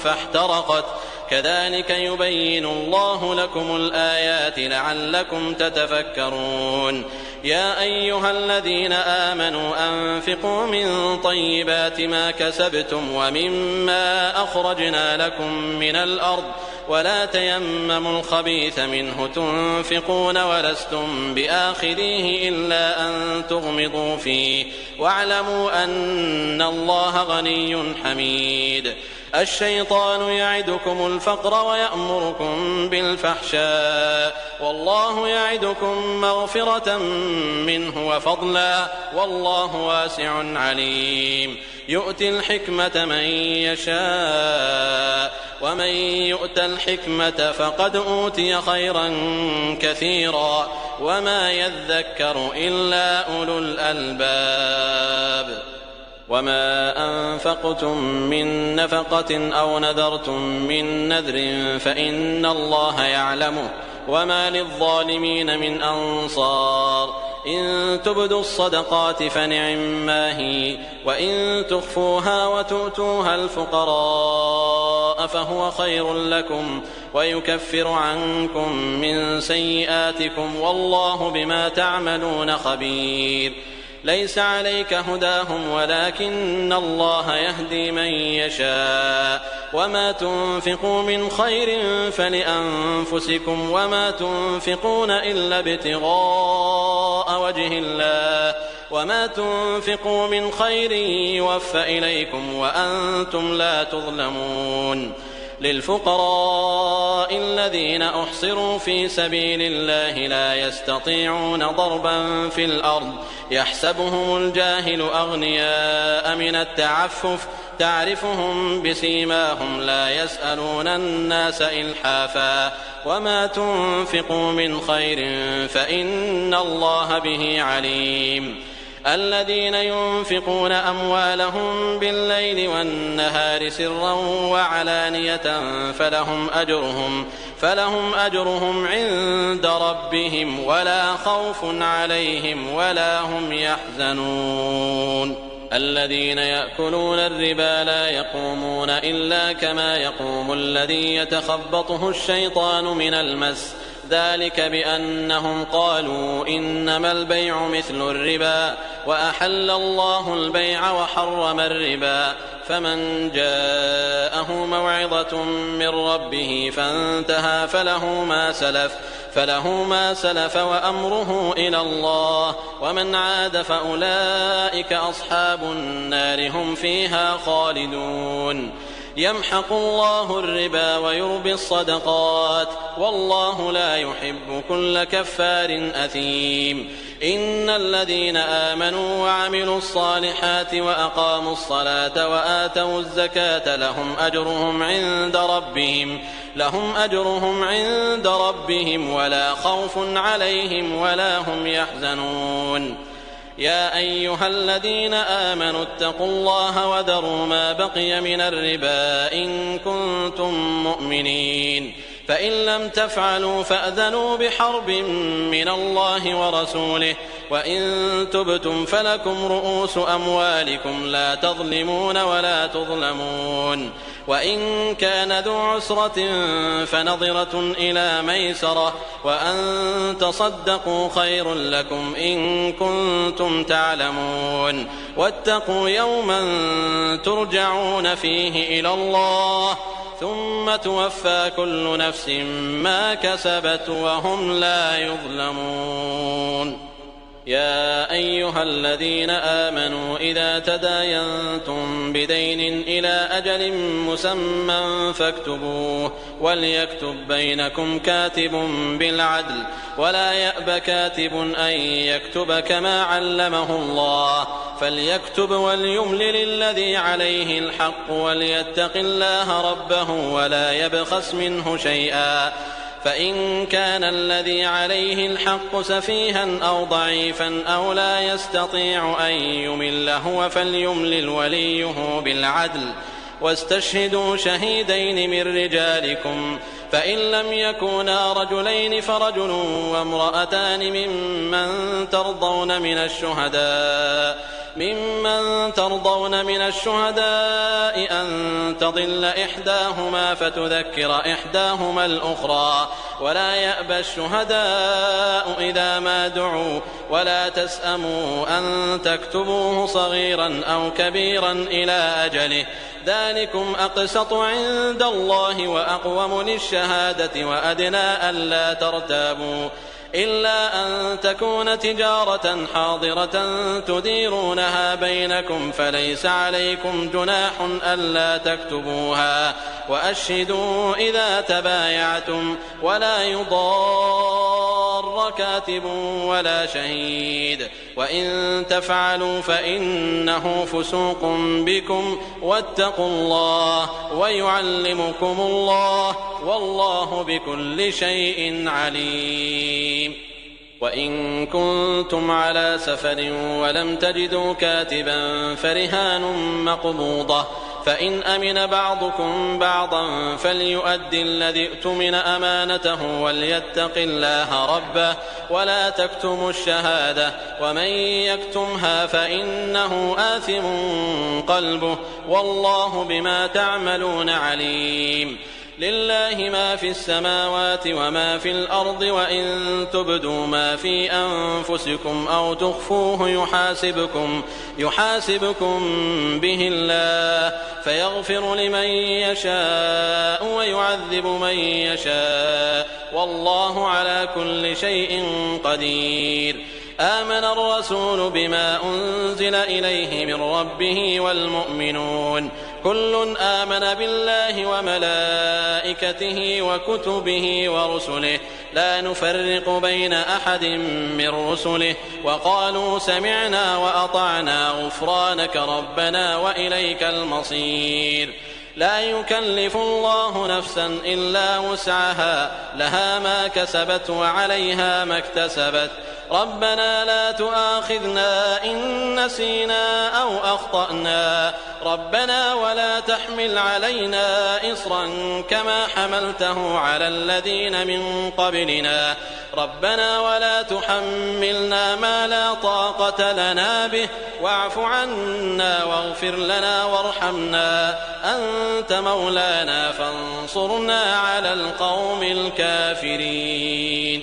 فاحترقت كذلك يبين الله لكم الآيات لعلكم تتفكرون. يا أيها الذين آمنوا أنفقوا من طيبات ما كسبتم ومما أخرجنا لكم من الأرض ولا تيمموا الخبيث منه تنفقون ولستم بآخذيه إلا أن تغمضوا فيه واعلموا أن الله غني حميد. الشيطان يعدكم الفقر ويأمركم بالفحشاء والله يعدكم مغفرة منه وفضلا والله واسع عليم. يؤتي الحكمة من يشاء ومن يؤت الحكمة فقد أوتي خيرا كثيرا وما يذكر إلا أولو الألباب. وما أنفقتم من نفقة أو نذرتم من نذر فإن الله يعلمه وما للظالمين من أنصار. إن تبدوا الصدقات فنعما هي وإن تخفوها وتؤتوها الفقراء فهو خير لكم ويكفر عنكم من سيئاتكم والله بما تعملون خبير. ليس عليك هداهم ولكن الله يهدي من يشاء وما تنفقوا من خير فلأنفسكم وما تنفقون إلا ابتغاء وجه الله وما تنفقوا من خير يوفى إليكم وأنتم لا تظلمون. للفقراء الذين أحصروا في سبيل الله لا يستطيعون ضربا في الأرض يحسبهم الجاهل أغنياء من التعفف تعرفهم بسيماهم لا يسألون الناس إلحافا وما تنفقوا من خير فإن الله به عليم. الذين ينفقون أموالهم بالليل والنهار سرا وعلانية فلهم أجرهم عند ربهم ولا خوف عليهم ولا هم يحزنون. الذين يأكلون الربا لا يقومون إلا كما يقوم الذي يتخبطه الشيطان من المس ذلك بأنهم قالوا إنما البيع مثل الربا وأحل الله البيع وحرم الربا فمن جاءه موعظة من ربه فانتهى فله ما سلف وأمره إلى الله ومن عاد فأولئك أصحاب النار هم فيها خالدون. يمحق الله الربا ويربي الصدقات والله لا يحب كل كفار أثيم. إن الذين آمنوا وعملوا الصالحات وأقاموا الصلاة وآتوا الزكاة لهم أجرهم عند ربهم ولا خوف عليهم ولا هم يحزنون. يا أيها الذين آمنوا اتقوا الله وذروا ما بقي من الربا إن كنتم مؤمنين فإن لم تفعلوا فأذنوا بحرب من الله ورسوله وإن تبتم فلكم رؤوس أموالكم لا تظلمون ولا تظلمون. وإن كان ذو عسرة فنظرة إلى ميسرة وأن تصدقوا خير لكم إن كنتم تعلمون. واتقوا يوما ترجعون فيه إلى الله ثم توفى كل نفس ما كسبت وهم لا يظلمون. يا أيها الذين آمنوا إذا تداينتم بدين إلى أجل مسمى فاكتبوه وليكتب بينكم كاتب بالعدل ولا يأب كاتب أن يكتب كما علمه الله فليكتب وليملل الذي عليه الحق وليتق الله ربه ولا يبخس منه شيئا فإن كان الذي عليه الحق سفيها أو ضعيفا أو لا يستطيع أن يمل هو فليملل وليه بالعدل واستشهدوا شهيدين من رجالكم فإن لم يكونا رجلين فرجل وامرأتان ممن ترضون من الشهداء أن تضل إحداهما فتذكر إحداهما الأخرى ولا يأبى الشهداء إذا ما دعوا ولا تسأموا أن تكتبوه صغيرا أو كبيرا إلى أجله ذلكم أقسط عند الله وأقوم للشهادة وأدنى ألا ترتابوا إلا أن تكون تجارة حاضرة تديرونها بينكم فليس عليكم جناح ألا تكتبوها وأشهدوا إذا تبايعتم ولا يضار كاتب ولا شهيد وإن تفعلوا فإنه فسوق بكم واتقوا الله ويعلمكم الله والله بكل شيء عليم وإن كنتم على سفر ولم تجدوا كاتبا فرهان مقبوضة فإن أمن بعضكم بعضا فليؤد الذي اؤتمن أمانته وليتق الله ربه ولا تكتموا الشهادة ومن يكتمها فإنه آثم قلبه والله بما تعملون عليم لله ما في السماوات وما في الأرض وإن تبدوا ما في أنفسكم أو تخفوه يحاسبكم به الله فيغفر لمن يشاء ويعذب من يشاء والله على كل شيء قدير آمن الرسول بما أنزل إليه من ربه والمؤمنون كل آمن بالله وملائكته وكتبه ورسله لا نفرق بين أحد من رسله وقالوا سمعنا وأطعنا غفرانك ربنا وإليك المصير لا يكلف الله نفسا إلا وسعها لها ما كسبت وعليها ما اكتسبت ربنا لا تؤاخذنا إن نسينا أو أخطأنا ربنا ولا تحمل علينا إصرا كما حملته على الذين من قبلنا ربنا ولا تحملنا ما لا طاقة لنا به واعف عنا واغفر لنا وارحمنا أنت مولانا فانصرنا على القوم الكافرين